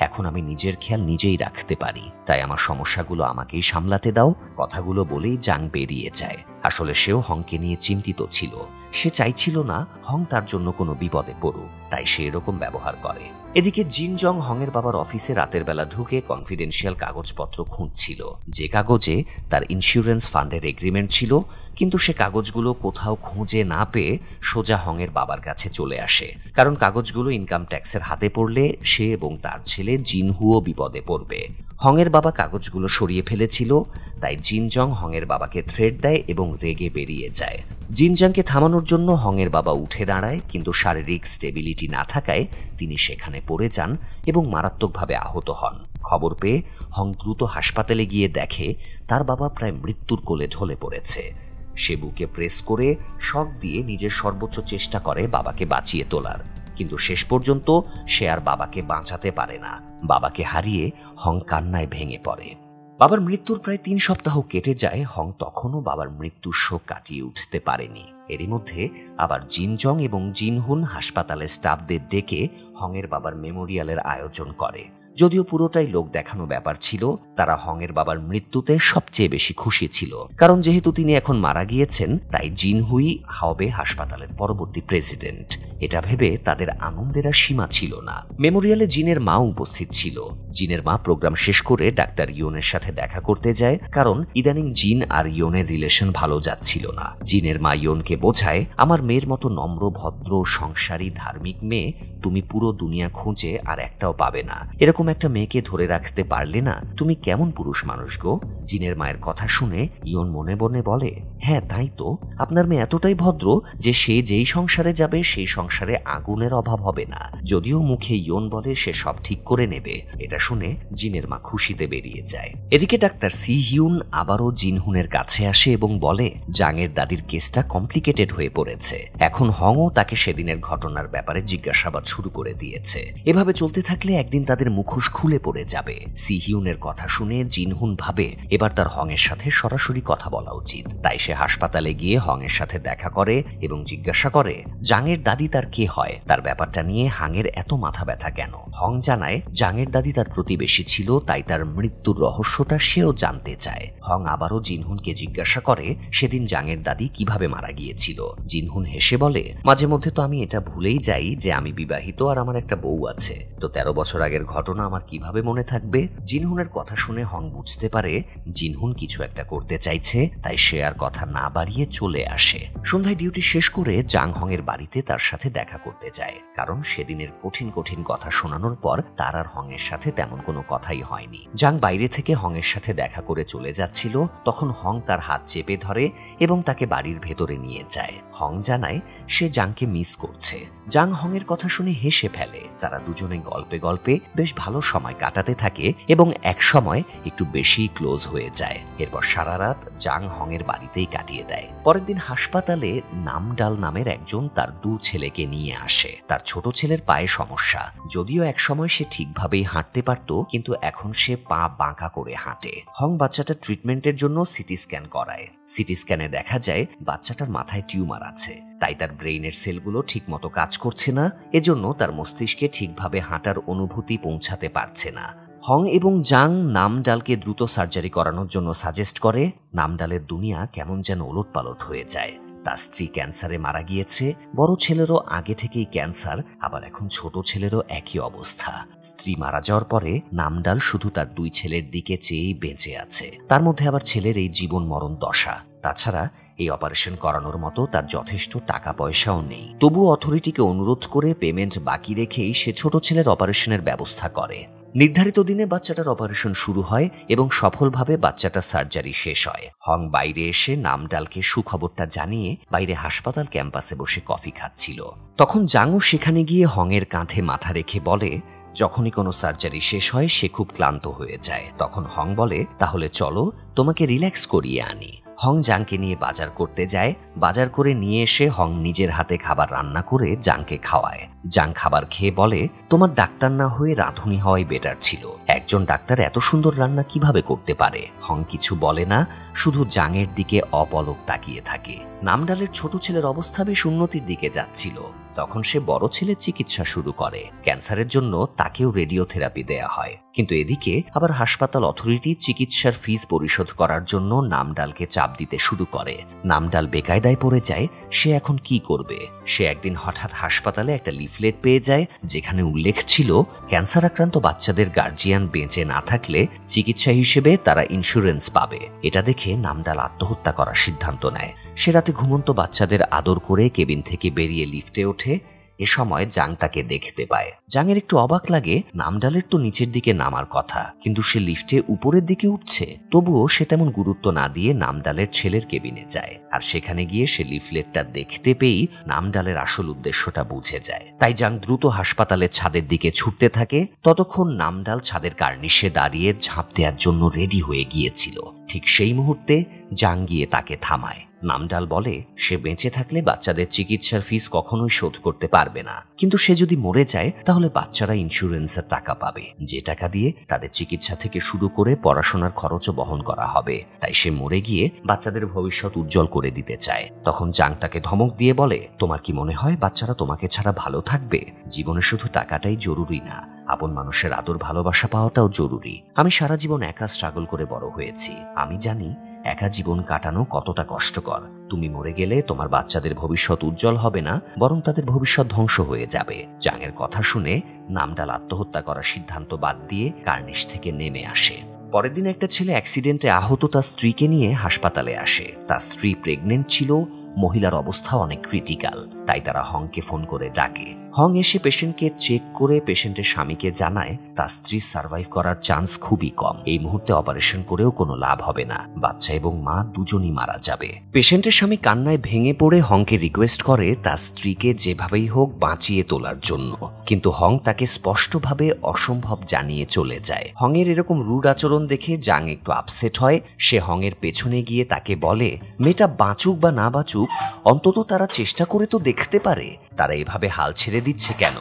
[SPEAKER 1] এখন আমি নিজের খেয়াল নিজেই রাখতে পারি, তাই আমার সমস্যাগুলো আমাকেই সামলাতে দাও। কথাগুলো বলেই জাং বেরিয়ে যায়। আসলে সেও হংকে নিয়ে চিন্তিত ছিল। সে চাইছিল না হং তার জন্য কোনো বিপদে পড়ুক, তাই সে এরকম ব্যবহার করে। এদিকে জিন জং হংয়ের বাবার অফিসে রাতের বেলা ঢুকে কনফিডেন্সিয়াল কাগজপত্র খুঁজছিল, যে কাগজে তার ইন্স্যুরেন্স ফান্ডের এগ্রিমেন্ট ছিল। কিন্তু সে কাগজগুলো কোথাও খুঁজে না পেয়ে সোজা হংয়ের বাবার কাছে চলে আসে, কারণ কাগজগুলো ইনকাম ট্যাক্সের হাতে পড়লে সে এবং তার ছেলে জিনহুও বিপদে পড়বে। হংয়ের বাবা কাগজগুলো সরিয়ে ফেলেছিল, তাই জিনজং হংয়ের বাবাকে থ্রেট দেয় এবং রেগে বেরিয়ে যায়। জিনজাংকে থামানোর জন্য হংয়ের বাবা উঠে দাঁড়ায়, কিন্তু শারীরিক স্টেবিলিটি না থাকায় তিনি সেখানে পড়ে যান এবং মারাত্মকভাবে আহত হন। খবর পেয়ে হং দ্রুত হাসপাতালে গিয়ে দেখে তার বাবা প্রায় মৃত্যুর কোলে ঢলে পড়েছে। সে বুকে প্রেস করে শক দিয়ে নিজের সর্বোচ্চ চেষ্টা করে বাবাকে বাঁচিয়ে তোলার, কিন্তু শেষ পর্যন্ত সে আর বাবাকে বাঁচাতে পারে না। বাবাকে হারিয়ে হং কান্নায় ভেঙে পড়ে। বাবার মৃত্যুর প্রায় 3 সপ্তাহ কেটে যায়। হং তখনও বাবার মৃত্যুর শোক কাটিয়ে উঠতে পারেনি। এরই মধ্যে আবার জিনজং এবং জিনহুন হাসপাতালে স্টাফদের ডেকে হংয়ের বাবার মেমোরিয়ালের আয়োজন করে। যদিও পুরোটাই লোক দেখানো ব্যাপার ছিল, তারা হংয়ের বাবার মৃত্যুতে সবচেয়ে বেশি খুশি ছিল, কারণ যেহেতু তিনি এখন মারা গিয়েছেন তাই জিন হুই হবে হাসপাতালের পরবর্তী প্রেসিডেন্ট। এটা ভেবে তাদের আনন্দের আর সীমা ছিল না। মেমোরিয়ালে জিনের মা উপস্থিত ছিল। জিনের মা প্রোগ্রাম শেষ করে ডাক্তার ইয়নের সাথে দেখা করতে যায়, কারণ ইদানিং জিন আর ইয়নের রিলেশন ভালো যাচ্ছিল না। জিনের মা ইয়নকে বোঝায়, আমার মেয়ের মতো নম্র, ভদ্র, সংসারী, ধার্মিক মেয়ে তুমি পুরো দুনিয়া খুঁজে আর একটাও পাবে না। এরকম একটা মেয়েকে ধরে রাখতে পারলে না, তুমি কেমন পুরুষ মানুষ গো। জিনের মায়ের কথা শুনে ইয়ন মনে মনে বলে, হ্যাঁ তাই তো, আপনার মেয়ে এতটাই ভদ্র যে সে যেই সংসারে যাবে সেই সংসারে আগুনের অভাব হবে না। যদিও মুখে ইয়ন বলে সে সব ঠিক করে নেবে। এটা শুনে জিনের মা খুশিতে বেরিয়ে যায়। এদিকে ডাক্তার সি হিউন আবারও জিনহুনের কাছে আসে এবং বলে, জাংয়ের দাদির কেসটা কমপ্লিকেটেড হয়ে পড়েছে। এখন হংও তাকে সেদিনের ঘটনার ব্যাপারে জিজ্ঞাসাবাদ শুরু করে দিয়েছে। এভাবে চলতে থাকলে একদিন তাদের মুখোশ খুলে পড়ে যাবে। সি হিউনের কথা শুনে জিনহুন ভাবে এবার তার হংয়ের সাথে সরাসরি কথা বলা উচিত। তাই সে হাসপাতালে গিয়ে হংয়ের সাথে দেখা করে এবং জিজ্ঞাসা করে জাংয়ের দাদি তার কে হয়, তার ব্যাপারটা নিয়ে হাংয়ের এত মাথা ব্যথা কেন। হং জানায় জাংয়ের দাদি তার প্রতিবেশী ছিল, তাই তার মৃত্যুর রহস্যটা সেও জানতে চায়। হং আবারও জিনহুনকে জিজ্ঞাসা করে সেদিন জাংয়ের দাদি কিভাবে মারা গিয়েছিল। জিনহুন হেসে বলে, মাঝে মধ্যে তো আমি এটা ভুলেই যাই যে আমি বিবাহিত আর আমার একটা বউ আছে, তো 13 বছর আগের ঘটনা আমার কিভাবে মনে থাকবে। জিনহুনের কথা শুনে হং বুঝতে পারে জিনহুন কিছু একটা করতে চাইছে, তাই সে আর কথা না বাড়িয়ে চলে আসে। সন্ধ্যায় ডিউটি শেষ করে জাং হং এর বাড়িতে তার সাথে দেখা করতে যায়, কারণ সেদিনের কঠিন কঠিন কথা শোনানোর পর তার আর হং এর সাথে তেমন কোনো কথাই হয়নি। জাং বাইরে থেকে হং এর সাথে দেখা করে চলে যাচ্ছিল, তখন হং তার হাত চেপে ধরে এবং তাকে বাড়ির ভেতরে নিয়ে যায়। হং জানায় সে জাংকে মিস করছে। জাং হং এর কথা শুনে হেসে ফেলে। তারা দুজনে গল্পে গল্পে বেশ ভালো সময় কাটাতে থাকে এবং এক সময় একটু বেশি ক্লোজ হয়ে যায়। এরপর সারা রাত জাং হং এর বাড়িতেই কাটিয়ে দেয়। পরের দিন হাসপাতালে নামডাল নামের একজন তার 2 ছেলেকে নিয়ে আসে। তার ছোট ছেলের পায়ে সমস্যা, যদিও এক সময় সে ঠিকভাবেই হাঁটতে পারত, কিন্তু এখন সে পা বাঁকা করে হাঁটে। হং বাচ্চাটার ট্রিটমেন্টের জন্য সিটি স্ক্যান করায়। সিটি স্ক্যানে দেখা যায় বাচ্চাটার মাথায় টিউমার আছে, তাই তার ব্রেইনের সেলগুলো ঠিকমতো কাজ করছে না, এজন্য তার মস্তিষ্কে ঠিকভাবে হাঁটার অনুভূতি পৌঁছাতে পারছে না। হং এবং জাং নামডালকে দ্রুত সার্জারি করানোর জন্য সাজেস্ট করে। নামডালের দুনিয়া কেমন যেন ওলটপালট হয়ে যায়। তার স্ত্রী ক্যান্সারে মারা গিয়েছে, বড় ছেলেরও আগে থেকেই ক্যান্সার, আবার এখন ছোট ছেলেরও একই অবস্থা। স্ত্রী মারা যাওয়ার পরে নামডাল শুধু তার 2 ছেলের দিকে চেয়েই বেঁচে আছে। তার মধ্যে আবার ছেলের এই জীবন মরণ দশা। তাছাড়া এই অপারেশন করানোর মতো তার যথেষ্ট টাকা পয়সাও নেই। তবুও অথরিটিকে অনুরোধ করে পেমেন্ট বাকি রেখেই সে ছোট ছেলের অপারেশনের ব্যবস্থা করে। নির্ধারিত দিনে বাচ্চাটার অপারেশন শুরু হয় এবং সফলভাবে বাচ্চাটার সার্জারি শেষ হয়। হং বাইরে এসে নামডালকে সুখবরটা জানিয়ে বাইরে হাসপাতাল ক্যাম্পাসে বসে কফি খাচ্ছিল। তখন জাংও সেখানে গিয়ে হং এর কাঁধে মাথা রেখে বলে, যখনই কোনো সার্জারি শেষ হয় সে খুব ক্লান্ত হয়ে যায়। তখন হং বলে, তাহলে চলো তোমাকে রিল্যাক্স করিয়ে আনি। হং জাংকে নিয়ে বাজার করতে যায়। বাজার করে নিয়ে এসে হং নিজের হাতে খাবার রান্না করে জাংকে খাওয়ায়। জাং খাবার খেয়ে বলে, তোমার ডাক্তার না হয়ে রাঁধুনি হওয়াই বেটার ছিল। একজন ডাক্তার এত সুন্দর রান্না কিভাবে করতে পারে। হং কিছু বলে না, শুধু জাংয়ের দিকে অপলক তাকিয়ে থাকে। নামডালের ছোট ছেলের অবস্থা বেশ উন্নতির দিকে যাচ্ছিল। তখন সে বড় ছেলের চিকিৎসা শুরু করে। ক্যান্সারের জন্য তাকেও রেডিওথেরাপি দেয়া হয়। কিন্তু এদিকে আবার হাসপাতাল অথরিটি চিকিৎসার ফিস পরিশোধ করার জন্য নামডালকে চাপ দিতে শুরু করে। নামডাল বেকায়দায় পড়ে যায়, সে এখন কি করবে। সে একদিন হঠাৎ হাসপাতালে একটা লিফলেট পেয়ে যায়, যেখানে উল্লেখ ছিল ক্যান্সার আক্রান্ত বাচ্চাদের গার্জিয়ান বেঁচে না থাকলে চিকিৎসা হিসেবে তারা ইন্স্যুরেন্স পাবে। এটা দেখে নামডাল আত্মহত্যা করার সিদ্ধান্ত নেয়। সে রাতে ঘুমন্ত বাচ্চাদের আদর করে কেবিন থেকে বেরিয়ে লিফটে ওঠে। এ সময় জাং তাকে দেখতে পায়। জাংয়ের একটু অবাক লাগে, নামডালের তো নিচের দিকে নামার কথা, কিন্তু সে লিফটে উপরের দিকে উঠছে। তবুও সে তেমন গুরুত্ব না দিয়ে নামডালের ছেলের কেবিনে যায়। আর সেখানে গিয়ে সে লিফলেটটা দেখতে পেয়েই নামডালের আসল উদ্দেশ্যটা বুঝে যায়। তাই জাং দ্রুত হাসপাতালের ছাদের দিকে ছুটতে থাকে। ততক্ষণ নামডাল ছাদের কার্নিশে দাঁড়িয়ে ঝাঁপ দেওয়ার জন্য রেডি হয়ে গিয়েছিল। ঠিক সেই মুহূর্তে জাং গিয়ে তাকে থামায়। নামডাল বলে, সে বেঁচে থাকলে বাচ্চাদের চিকিৎসার ফিস কখনোই শোধ করতে পারবে না, কিন্তু সে যদি মরে যায় তাহলে বাচ্চারা ইন্স্যুরেন্সের টাকা পাবে, যে টাকা দিয়ে তাদের চিকিৎসা থেকে শুরু করে পড়াশোনার খরচও বহন করা হবে। তাই সে মরে গিয়ে বাচ্চাদের ভবিষ্যৎ উজ্জ্বল করে দিতে চায়। তখন জাং তাকে ধমক দিয়ে বলে, তোমার কি মনে হয় বাচ্চারা তোমাকে ছাড়া ভালো থাকবে? জীবনে শুধু টাকাটাই জরুরি না, আপন মানুষের আদর ভালোবাসা পাওয়াটাও জরুরি। আমি সারা জীবন একা স্ট্রাগল করে বড় হয়েছি। আমি জানি একা জীবন কাটানো কতটা কষ্টকর। তুমি মরে গেলে তোমার বাচ্চাদের ভবিষ্যৎ উজ্জ্বল হবে না, বরং তাদের ভবিষ্যৎ ধ্বংস হয়ে যাবে। জাংয়ের কথা শুনে নামডাল আত্মহত্যা করার সিদ্ধান্ত বাদ দিয়ে কার্নিশ থেকে নেমে আসে। পরের দিন একটা ছেলে অ্যাক্সিডেন্টে আহত তার স্ত্রীকে নিয়ে হাসপাতালে আসে। তার স্ত্রী প্রেগনেন্ট ছিল, মহিলার অবস্থা অনেক ক্রিটিক্যাল। তাই তারা হংকে ফোন করে ডাকে। হং এসে পেশেন্টকে চেক করে পেশেন্টের স্বামীকে জানায় তার স্ত্রী সার্ভাইভ করার চান্স খুবই কম। এই মুহূর্তে অপারেশন করেও কোনো লাভ হবে না, বাচ্চা এবং মা দুজনই মারা যাবে। পেশেন্টের স্বামী কান্নায় ভেঙে পড়ে হংকে রিকোয়েস্ট করে তার স্ত্রীকে যেভাবেই হোক বাঁচিয়ে তোলার জন্য, কিন্তু হং তাকে স্পষ্টভাবে অসম্ভব জানিয়ে চলে যায়। হংয়ের এরকম রুড আচরণ দেখে জাং একটু আপসেট হয়। সে হংয়ের পেছনে গিয়ে তাকে বলে, মেয়েটা বাঁচুক বা না বাঁচুক, অন্তত তারা চেষ্টা করে তো দেখতে পারে। তারা এভাবে হাল ছেড়ে দিচ্ছে কেন?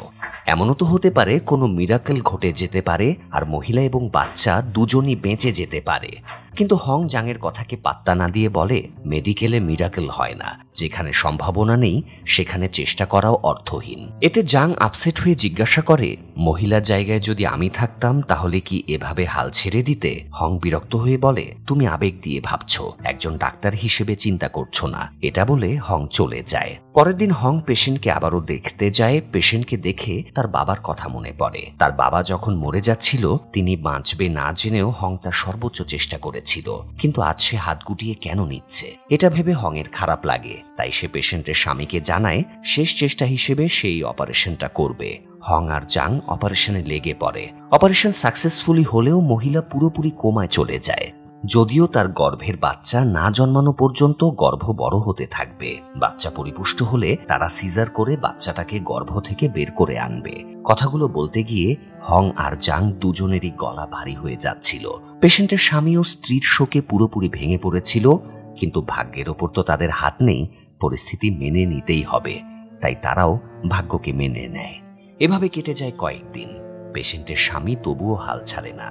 [SPEAKER 1] এমনও তো হতে পারে কোনো মিরাকেল ঘটে যেতে পারে আর মহিলা এবং বাচ্চা দুজনই বেঁচে যেতে পারে। কিন্তু হং জাংয়ের কথাকে পাত্তা না দিয়ে বলে, মেডিকেলে মিরাকেল হয় না, যেখানে সম্ভাবনা নেই সেখানে চেষ্টা করাও অর্থহীন। এতে জাং আপসেট হয়ে জিজ্ঞাসা করে, মহিলার জায়গায় যদি আমি থাকতাম তাহলে কি এভাবে হাল ছেড়ে দিতে? হং বিরক্ত হয়ে বলে, তুমি আবেগ দিয়ে ভাবছো, একজন ডাক্তার হিসেবে চিন্তা করছো না। এটা বলে হং চলে যায়। পরের দিন হং পেশেন্টকে আবারও দেখতে যায়। পেশেন্টকে দেখে তার বাবার কথা মনে পড়ে। তার বাবা যখন মরে যাচ্ছিল তিনি বাঁচবে না জেনেও হং তার সর্বোচ্চ চেষ্টা করেছিল, কিন্তু আজ সে হাত গুটিয়ে কেন নিচ্ছে? এটা ভেবে হংয়ের খারাপ লাগে। তাই সে পেশেন্টের স্বামীকে জানায় শেষ চেষ্টা হিসেবে সেই অপারেশনটা করবে। হং আর জাং অপারেশনে লেগে পড়ে। অপারেশন সাকসেসফুলি হলেও মহিলা পুরোপুরি কোমায় চলে যায়। যদিও তার গর্ভের বাচ্চা না জন্মানো পর্যন্ত গর্ভ বড় হতে থাকবে। বাচ্চা পরিপুষ্ট হলে তারা সিজার করে বাচ্চাটাকে গর্ভ থেকে বের করে আনবে। কথাগুলো বলতে গিয়ে হং আর জাং দুজনেরই গলা ভারী হয়ে যাচ্ছিল। পেশেন্টের স্বামী ও স্ত্রীর শোকে পুরোপুরি ভেঙে পড়েছিল, কিন্তু ভাগ্যের ওপর তো তাদের হাত নেই, পরিস্থিতি মেনে নিতেই হবে। তাই তারাও ভাগ্যকে মেনে নেয়। এভাবে কেটে যায় কয়েকদিন। পেশেন্টের স্বামী তবুও হাল ছাড়ে না।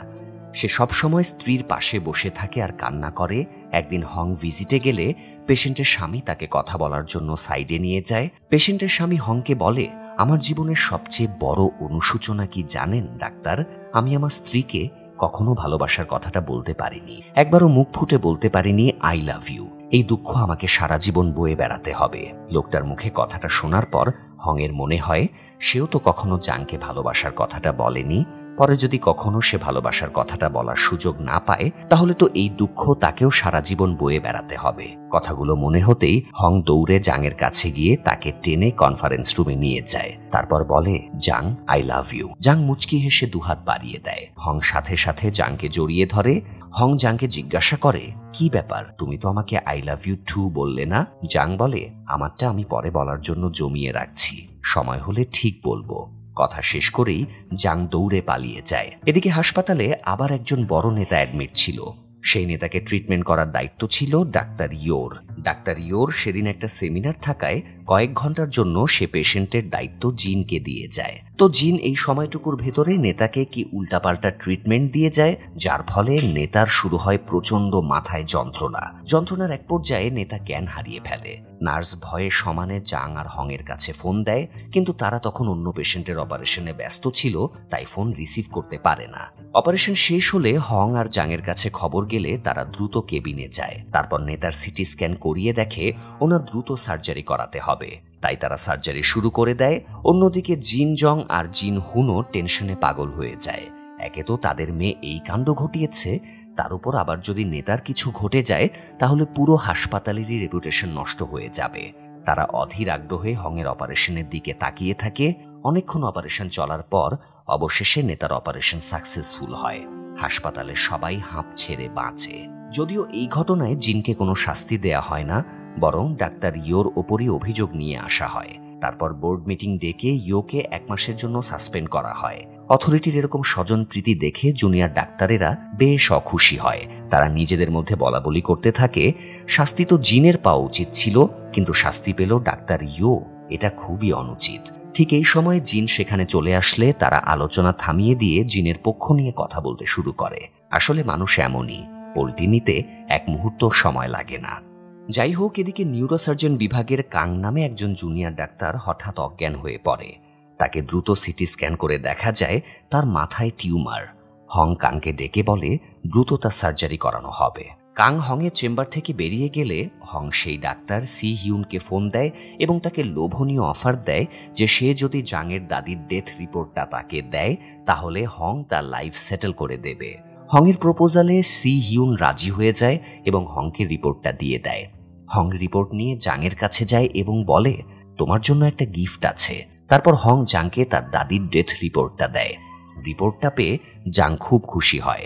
[SPEAKER 1] সে সবসময় স্ত্রীর পাশে বসে থাকে আর কান্না করে। একদিন হং ভিজিটে গেলে পেশেন্টের স্বামী তাকে কথা বলার জন্য সাইডে নিয়ে যায়। পেশেন্টের স্বামী হংকে বলে, আমার জীবনের সবচেয়ে বড় অনুশোচনা কি জানেন ডাক্তার? আমি আমার স্ত্রীকে কখনো ভালোবাসার কথাটা বলতে পারিনি, একবারও মুখ ফুটে বলতে পারিনি আই লাভ ইউ। এই দুঃখ আমাকে সারা জীবন বয়ে বেড়াতে হবে। লোকটার মুখে কথাটা শোনার পর হংয়ের মনে হয় সেও তো কখনো জাংকে ভালোবাসার কথাটা বলেনি। পরে যদি কখনো সে ভালোবাসার কথাটা বলার সুযোগ না পায় তাহলে তো এই দুঃখ তাকেও সারা জীবন বয়ে বেড়াতে হবে। কথাগুলো মনে হতেই হং দৌড়ে জাংয়ের কাছে গিয়ে তাকে টেনে কনফারেন্স রুমে নিয়ে যায়। তারপর বলে, জাং আই লাভ ইউ। জাং মুচকি হেসে দুহাত বাড়িয়ে দেয়। হং সাথে সাথে জাংকে জড়িয়ে ধরে। হং জাংকে জিজ্ঞাসা করে, কি ব্যাপার, তুমি তো আমাকে আই লাভ ইউ টু বললে না? জাং বলে, আমারটা আমি পরে বলার জন্য জমিয়ে রাখছি, সময় হলে ঠিক বলবো। কথা শেষ করেই জাং দৌড়ে পালিয়ে যায়। এদিকে হাসপাতালে আবার একজন বড় নেতা অ্যাডমিট ছিল। সেই নেতাকে ট্রিটমেন্ট করার দায়িত্ব ছিল ডাক্তার ইয়োর। ডাক্তার ইয়োর সেদিন একটা সেমিনার থাকায় কয়েক ঘন্টার জন্য সে পেশেন্টের দায়িত্ব জিনকে দিয়ে যায়। তো জিন এই সময়টুকুর ভেতরে নেতাকে কি উল্টাপাল্টা ট্রিটমেন্ট দিয়ে যায়, যার ফলে নেতার শুরু হয় প্রচন্ড মাথায় যন্ত্রণা। যন্ত্রণার এক পর্যায়ে নেতা জ্ঞান হারিয়ে ফেলে। নার্স ভয়ে সমানে জাং আর হংয়ের কাছে ফোন দেয়, কিন্তু তারা তখন অন্য পেশেন্টের অপারেশনে ব্যস্ত ছিল, তাই ফোন রিসিভ করতে পারে না। অপারেশন শেষ হলে হং আর জাংয়ের কাছে খবর গেলে তারা দ্রুত কেবিনে যায়। তারপর নেতার সিটি স্ক্যান করিয়ে দেখে ওনার দ্রুত সার্জারি করাতে হবে, তাই তারা সার্জারি শুরু করে দেয়। অন্যদিকে জিন জং আর জিন হুনও টেনশনে পাগল হয়ে যায়। একে তো তাদের মেয়ে এই কাণ্ড ঘটিয়েছে, তার উপর আবার যদি নেতার কিছু ঘটে যায় তাহলে পুরো হাসপাতালেরই রেপুটেশন নষ্ট হয়ে যাবে। তারা অধীর আগ্রহে হংয়ের অপারেশনের দিকে তাকিয়ে থাকে। অনেকক্ষণ অপারেশন চলার পর অবশেষে নেতার অপারেশন সাকসেসফুল হয়। হাসপাতালে সবাই হাঁপ ছেড়ে বাঁচে। যদিও এই ঘটনায় জিনকে কোনো শাস্তি দেয়া হয় না, বরং ডাক্তার ইয়োর ওপরই অভিযোগ নিয়ে আসা হয়। তারপর বোর্ড মিটিং ডেকে ইয়োকে 1 মাসের জন্য সাসপেন্ড করা হয়। অথরিটির এরকম স্বজনপ্রীতি দেখে জুনিয়র ডাক্তারেরা বেশ অখুশি হয়। তারা নিজেদের মধ্যে বলাবলি করতে থাকে, শাস্তি তো জিনের পাওয়া উচিত ছিল, কিন্তু শাস্তি পেল ডাক্তার ইয়ো, এটা খুবই অনুচিত। ঠিক এই সময় জিন সেখানে চলে আসলে তারা আলোচনা থামিয়ে দিয়ে জিনের পক্ষ নিয়ে কথা বলতে শুরু করে। আসলে মানুষ এমনই, পল্টি নিতে এক মুহূর্ত সময় লাগে না। যাই হোক, এদিকে নিউরোসার্জন বিভাগের কাং নামে একজন জুনিয়র ডাক্তার হঠাৎ অজ্ঞান হয়ে পড়ে। তাকে দ্রুত সিটি স্ক্যান করে দেখা যায় তার মাথায় টিউমার। হং কাংকে ডেকে বলে দ্রুত তার সার্জারি করানো হবে। কাং হংয়ের চেম্বার থেকে বেরিয়ে গেলে হং সেই ডাক্তার সি হিউনকে ফোন দেয় এবং তাকে লোভনীয় অফার দেয় যে সে যদি জাংয়ের দাদির ডেথ রিপোর্টটা তাকে দেয় তাহলে হং তার লাইফ সেটেল করে দেবে। হংয়ের প্রপোজালে সি হিউন রাজি হয়ে যায় এবং হংকে রিপোর্টটা দিয়ে দেয়। হং রিপোর্ট নিয়ে জাংয়ের কাছে যায় এবং বলে তোমার জন্য একটা গিফট আছে। তারপর হং জাংকে তার দাদির ডেথ রিপোর্টটা দেয়। রিপোর্টটা পেয়ে জাং খুব খুশি হয়।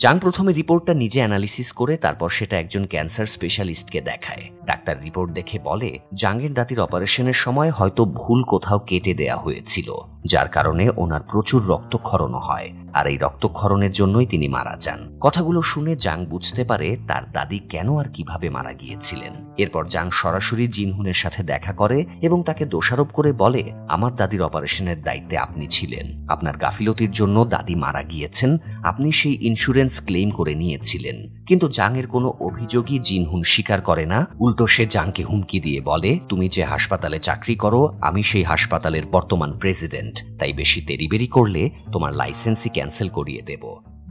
[SPEAKER 1] জাং প্রথমে রিপোর্টটা নিজে অ্যানালিসিস করে তারপর সেটা একজন ক্যান্সার স্পেশালিস্টকে দেখায়। ডাক্তার রিপোর্ট দেখে বলে জাংয়ের দাদির অপারেশনের সময় হয়তো ভুল কোথাও কেটে দেয়া হয়েছিল, যার কারণে ওনার প্রচুর রক্তক্ষরণও হয়, আর এই রক্তক্ষরণের জন্যই তিনি মারা যান। কথাগুলো শুনে জাং বুঝতে পারে তার দাদি কেন আর কিভাবে মারা গিয়েছিলেন। এরপর জাং সরাসরি জিনহুনের সাথে দেখা করে এবং তাকে দোষারোপ করে বলে আমার দাদির অপারেশনের দায়িত্বে আপনি ছিলেন, আপনার গাফিলতির জন্য দাদি মারা গিয়েছেন, আপনি সেই ইন্স্যুরেন্স ক্লেম করে নিয়েছিলেন। কিন্তু জাংয়ের কোনো অভিযোগই জিনহুন স্বীকার করে না। উল্টো সে জাংকে হুমকি দিয়ে বলে তুমি যে হাসপাতালে চাকরি করো আমি সেই হাসপাতালের বর্তমান প্রেসিডেন্ট, তাই বেশি দেরিবেরি করলে তোমার লাইসেন্সই ক্যান্সেল করিয়ে দেব।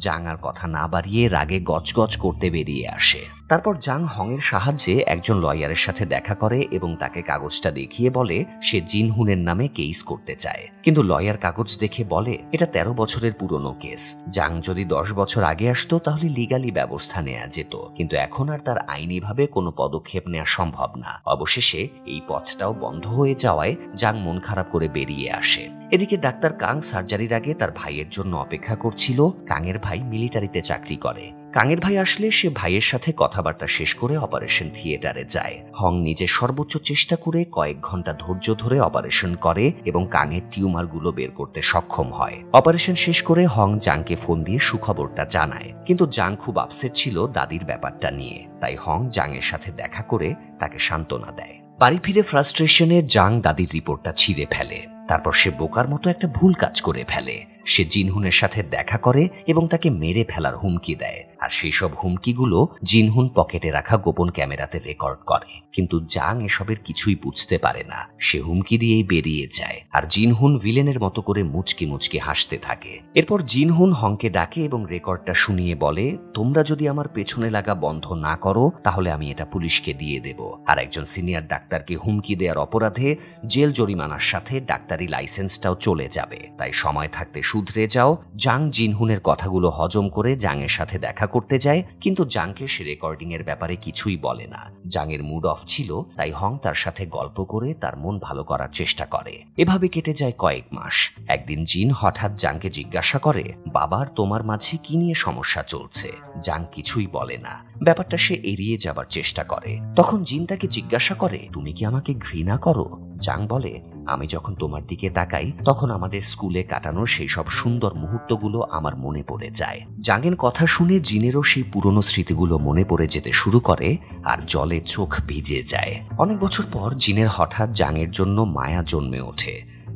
[SPEAKER 1] জাং আর কথা না বাড়িয়ে রাগে গজগজ করতে বেরিয়ে আসে। তারপর জাং হংয়ের সাহায্যে একজন লয়ারের সাথে দেখা করে এবং তাকে কাগজটা দেখিয়ে বলে সে জিনহুনের নামে কেস করতে চায়। কিন্তু লয়ার কাগজ দেখে বলে এটা 13 বছরের পুরনো কেস। জাং যদি 10 বছর আগে আসতো তাহলে লিগালি ব্যবস্থা নেওয়া যেত, কিন্তু এখন আর তার আইনিভাবে কোনো পদক্ষেপ নেওয়া সম্ভব না। অবশেষে এই পথটাও বন্ধ হয়ে যাওয়ায় জাং মন খারাপ করে বেরিয়ে আসে। এদিকে ডাক্তার কাং সার্জারির আগে তার ভাইয়ের জন্য অপেক্ষা করছিল। কাংয়ের ভাই মিলিটারিতে চাকরি করে। কাংয়ের ভাই আসলে সে ভাইয়ের সাথে কথাবার্তা শেষ করে অপারেশন থিয়েটারে যায়। হং নিজের সর্বোচ্চ চেষ্টা করে কয়েক ঘন্টা ধৈর্য ধরে অপারেশন করে এবং কাংয়ের টিউমারগুলো বের করতে সক্ষম হয়। অপারেশন শেষ করে হং জাংকে ফোন দিয়ে সুখবরটা জানায়, কিন্তু জাং খুব আপসেট ছিল দাদির ব্যাপারটা নিয়ে। তাই হং জাংয়ের সাথে দেখা করে তাকে সান্ত্বনা দেয়। বাড়ি ফিরে ফ্রাস্ট্রেশনে জাং দাদির রিপোর্টটা ছিঁড়ে ফেলে। তারপর সে বোকার মতো একটা ভুল কাজ করে ফেলে। সে জিনহুনের সাথে দেখা করে এবং তাকে মেরে ফেলার হুমকি দেয়, আর সেই সব হুমকিগুলো জিনহুন পকেটে রাখা গোপন ক্যামেরাতে রেকর্ড করে। কিন্তু জাং এসবের কিছুই বুঝতে পারে না। সে হুমকি দিয়েই বেরিয়ে যায়, আর জিনহুন ভিলেনের মতো করে মুচকি মুচকি হাসতে থাকে। এরপর জিনহুন হংকে ডাকে এবং রেকর্ডটা শুনিয়ে বলে তোমরা যদি আমার পেছনে লাগা বন্ধ না করো তাহলে আমি এটা পুলিশকে দিয়ে দেব, আর একজন সিনিয়র ডাক্তারকে হুমকি দেওয়ার অপরাধে জেল জরিমানার সাথে ডাক্তারি লাইসেন্সটাও চলে যাবে, তাই সময় থাকতে শুধরে যাও। জাং জিনহুনের কথাগুলো হজম করে জাংয়ের সাথে দেখা করতে যায়, কিন্তু জাংকে সে রেকর্ডিং এর ব্যাপারে কিছুই বলে না। জাংয়ের মুড অফ ছিল, তাই হং তার সাথে গল্প করে তার মন ভালো করার চেষ্টা করে। এভাবে কেটে যায় কয়েক মাস। একদিন জিন হঠাৎ জাংকে জিজ্ঞাসা করে বাবার তোমার মাঝে কি নিয়ে সমস্যা চলছে। জাং কিছুই বলে না। ব্যাপারটা সে এড়িয়ে যাবার চেষ্টা করে। তখন জিন তাকে জিজ্ঞাসা করে তুমি কি আমাকে ঘৃণা করো? জাং বলে আমি যখন তোমার দিকে তাকাই তখন আমাদের স্কুলে কাটানোর সেই সব সুন্দর মুহূর্তগুলো আমার মনে পড়ে যায়। জাংয়ের কথা শুনে জিনেরও সেই পুরনো স্মৃতিগুলো মনে পড়ে যেতে শুরু করে, আর জলে চোখ ভিজে যায়। অনেক বছর পর জিনের হঠাৎ জাংয়ের জন্য মায়া জন্মে ওঠে।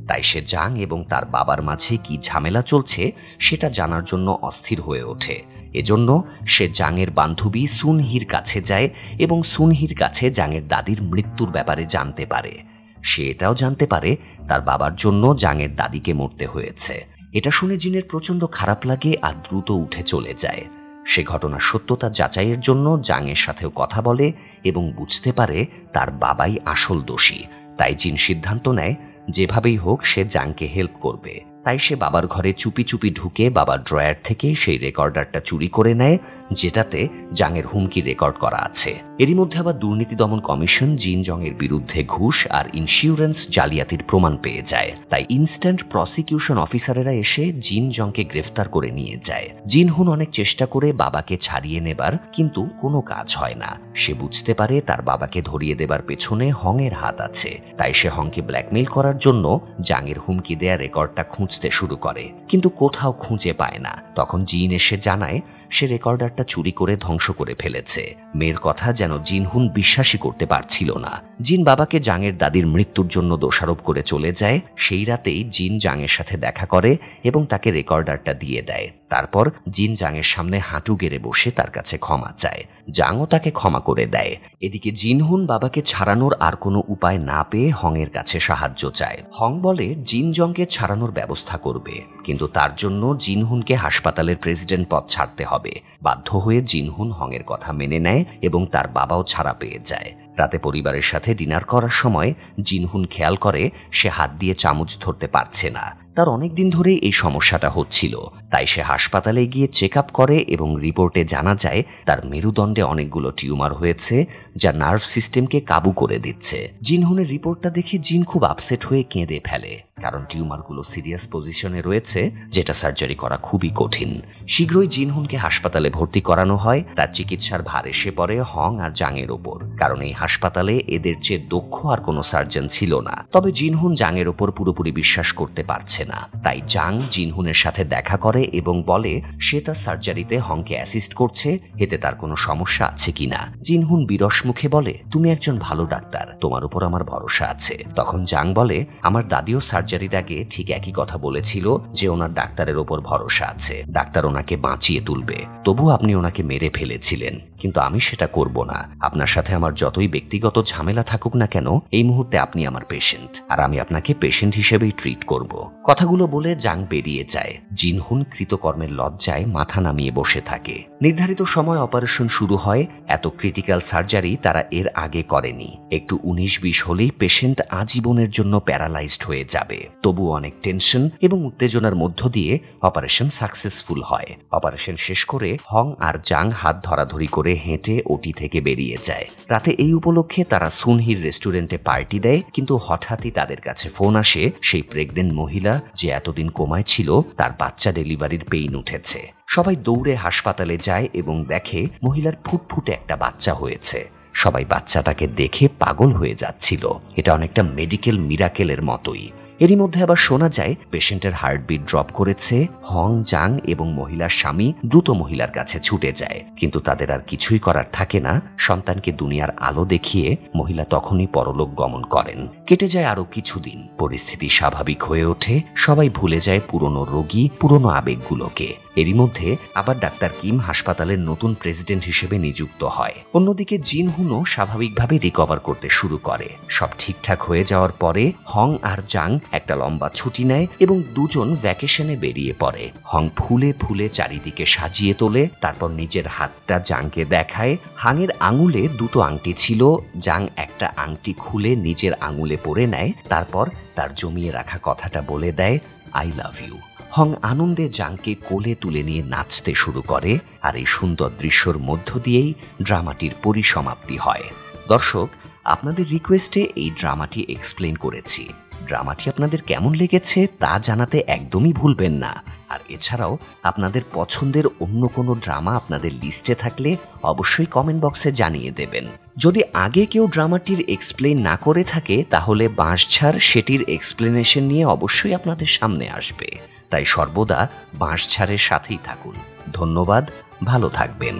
[SPEAKER 1] তাই সে জাং এবং তার বাবার মাঝে কি ঝামেলা চলছে সেটা জানার জন্য অস্থির হয়ে ওঠে। এজন্য সে জাংয়ের বান্ধবী সুনহির কাছে যায় এবং সুনহির কাছে জাংয়ের দাদির মৃত্যুর ব্যাপারে জানতে পারে। সে এটাও জানতে পারে তার বাবার জন্য জাংয়ের দাদিকে মরতে হয়েছে। এটা শুনে জিনের প্রচন্ড খারাপ লাগে আর দ্রুত উঠে চলে যায়। সে ঘটনার সত্যতা যাচাইয়ের জন্য জাংয়ের সাথেও কথা বলে এবং বুঝতে পারে তার বাবাই আসল দোষী। তাই জিন সিদ্ধান্ত নেয় যেভাবেই হোক সে জাংকে হেল্প করবে। তাই সে বাবার ঘরে চুপি চুপি ঢুকে বাবার ড্রয়ার থেকে সেই রেকর্ডারটা চুরি করে নেয়, যেটাতে জাংয়ের হুমকি রেকর্ড করা আছে। এরই মধ্যে আবার দুর্নীতি দমন কমিশন জিন জংয়ের বিরুদ্ধে ঘুষ আর ইন্স্যুরেন্স জালিয়াতির প্রমাণ পেয়ে যায়। তাই ইনস্ট্যান্ট প্রসিকিউশন অফিসারেরা এসে জিন জংকে গ্রেফতার করে নিয়ে যায়। জিনহুন অনেক চেষ্টা করে বাবাকে ছাড়িয়ে নেবার, কিন্তু কোনো কাজ হয় না। সে বুঝতে পারে তার বাবাকে ধরিয়ে দেবার পেছনে হংয়ের হাত আছে। তাই সে হংকে ব্ল্যাকমেইল করার জন্য জাংয়ের হুমকি দেয়া রেকর্ডটা খুঁজতে শুরু করে, কিন্তু কোথাও খুঁজে পায় না। তখন জিন এসে জানায় সে রেকর্ডারটা চুরি করে ধ্বংস করে ফেলেছে। মেয়ের কথা যেন জিনহুন বিশ্বাসই করতে পারছিল না। জিন বাবাকে জাংয়ের দাদির মৃত্যুর জন্য দোষারোপ করে চলে যায়। সেই রাতেই জিন জাংয়ের সাথে দেখা করে এবং তাকে রেকর্ডারটা দিয়ে দেয়। তারপর জিন জাংয়ের সামনে হাঁটু গেড়ে বসে তার কাছে ক্ষমা চায়। জাংও তাকে ক্ষমা করে দেয়। এদিকে জিনহুন বাবাকে ছাড়ানোর আর কোনো উপায় না পেয়ে হংয়ের কাছে সাহায্য চায়। হং বলে জিন জংকে ছাড়ানোর ব্যবস্থা করবে, কিন্তু তার জন্য জিনহুনকে হাসপাতালের প্রেসিডেন্ট পদ ছাড়তে হবে। বাধ্য হয়ে জিনহুন হংয়ের কথা মেনে নেয় এবং তার বাবাও ছাড়া পেয়ে যায়। রাতে পরিবারের সাথে ডিনার করার সময় জিনহুন খেয়াল করে সে হাত দিয়ে চামচ ধরতে পারছে না। তার অনেকদিন ধরেই এই সমস্যাটা হচ্ছিল। তাই সে হাসপাতালে গিয়ে চেক আপ করে এবং রিপোর্টে জানা যায় তার মেরুদণ্ডে অনেকগুলো টিউমার হয়েছে, যা নার্ভ সিস্টেমকে কাবু করে দিচ্ছে। জিনহুনের রিপোর্টটা দেখে জিন খুব আপসেট হয়ে কেঁদে ফেলে, কারণ টিউমারগুলো সিরিয়াস পজিশনে রয়েছে, যেটা সার্জারি করা খুবই কঠিন। শীঘ্রই জিনহুনকে হাসপাতালে ভর্তি করানো হয়। তার চিকিৎসার ভার এসে পড়ে হং আর জাংয়ের ওপর, কারণ এই হাসপাতালে এদের চেয়ে দক্ষ আর কোনো সার্জন ছিল না। তবে জিনহুন জাংয়ের ওপর পুরোপুরি বিশ্বাস করতে পারছে না। তাই জাং জিনহুনের সাথে দেখা করে এবং বলে সে তার সার্জারিতে হংকে অ্যাসিস্ট করছে, এতে তার কোনো সমস্যা আছে কিনা। জিনহুন বিরস মুখে বলে, তুমি একজন ভালো ডাক্তার, তোমার উপর আমার ভরসা আছে। তখন জাং বলে, আমার দাদিও সার্জারির আগে ঠিক একই কথা বলেছিল যে ওনার ডাক্তারের ওপর ভরসা আছে, ডাক্তার ওনাকে বাঁচিয়ে তুলবে। তবু আপনি ওনাকে মেরে ফেলেছিলেন, কিন্তু আমি সেটা করব না। আপনার সাথে আমার যতই ব্যক্তিগত ঝামেলা থাকুক না কেন, এই মুহূর্তে আপনি আমার পেশেন্ট, আর আমি আপনাকে পেশেন্ট হিসেবেই ট্রিট করব। কথাগুলো বলে জাং বেরিয়ে যায়। জিনহুন কৃতকর্মের লজ্জায় মাথা নামিয়ে বসে থাকে। নির্ধারিত সময় অপারেশন শুরু হয়। এত ক্রিটিক্যাল সার্জারি তারা এর আগে করেনি। একটু 19-20 হলেই পেশেন্ট আজীবনের জন্য প্যারালাইজড হয়ে যাবে। তবু অনেক টেনশন এবং উত্তেজনার মধ্য দিয়ে অপারেশন সাকসেসফুল হয়। অপারেশন শেষ করে হং আর জাং হাত ধরাধরি করে হেঁটে ওটি থেকে বেরিয়ে যায়। রাতে এই উপলক্ষে তারা সুনহির রেস্টুরেন্টে পার্টি দেয়, কিন্তু হঠাৎই তাদের কাছে ফোন আসে সেই প্রেগনেন্ট মহিলা যে এতদিন কোমায় ছিল, তার বাচ্চা ডেলিভারির পেইন উঠেছে। সবাই দৌড়ে হাসপাতালে যায় এবং দেখে মহিলার ফুটফুটে একটা বাচ্চা হয়েছে। সবাই বাচ্চাটাকে দেখে পাগল হয়ে যাচ্ছিল। এটা অনেকটা মেডিকেল মিরাকেলের মতোই। এরই মধ্যে আবার শোনা যায় পেশেন্টের হার্টবিট ড্রপ করেছে। হং, জাং এবং মহিলার স্বামী দ্রুত মহিলার কাছে ছুটে যায়, কিন্তু তাদের আর কিছুই করার থাকে না। সন্তানকে দুনিয়ার আলো দেখিয়ে মহিলা তখনই পরলোক গমন করেন। কেটে যায় আরো কিছুদিন। পরিস্থিতি স্বাভাবিক হয়ে ওঠে। সবাই ভুলে যায় পুরনো রোগী, পুরনো আবেগগুলোকে। এরই মধ্যে আবার ডাক্তার কিম হাসপাতালের নতুন প্রেসিডেন্ট হিসেবে নিযুক্ত হয়। অন্যদিকে জিনহুনও স্বাভাবিকভাবে রিকভার করতে শুরু করে। সব ঠিকঠাক হয়ে যাওয়ার পরে হং আর জাং একটা লম্বা ছুটি নেয় এবং দুজন ভ্যাকেশনে বেরিয়ে পড়ে। হং ফুলে ফুলে চারিদিকে সাজিয়ে তোলে, তারপর নিজের হাতটা জাংকে দেখায়। হাংয়ের আঙুলে দুটো আংটি ছিল। জাং একটা আংটি খুলে নিজের আঙুলে পরে নেয়, তারপর তার জমিয়ে রাখা কথাটা বলে দেয়, আই লাভ ইউ। হং আনন্দে জাংকে কোলে তুলে নিয়ে নাচতে শুরু করে। আর এই সুন্দর দৃশ্যর মধ্য দিয়েই ড্রামাটির পরিসমাপ্তি হয়। দর্শক, আপনাদের রিকোয়েস্টে এই ড্রামাটি এক্সপ্লেন করেছি। ড্রামাটি আপনাদের কেমন লেগেছে তা জানাতে একদমই ভুলবেন না। আর এছাড়াও আপনাদের পছন্দের অন্য কোনো ড্রামা আপনাদের লিস্টে থাকলে অবশ্যই কমেন্ট বক্সে জানিয়ে দেবেন। যদি আগে কেউ ড্রামাটির এক্সপ্লেন না করে থাকে, তাহলে বাঁশঝাড় সেটির এক্সপ্লেনেশন নিয়ে অবশ্যই আপনাদের সামনে আসবে। তাই সর্বদা বাঁশঝাড়ের সাথেই থাকুন। ধন্যবাদ, ভালো থাকবেন।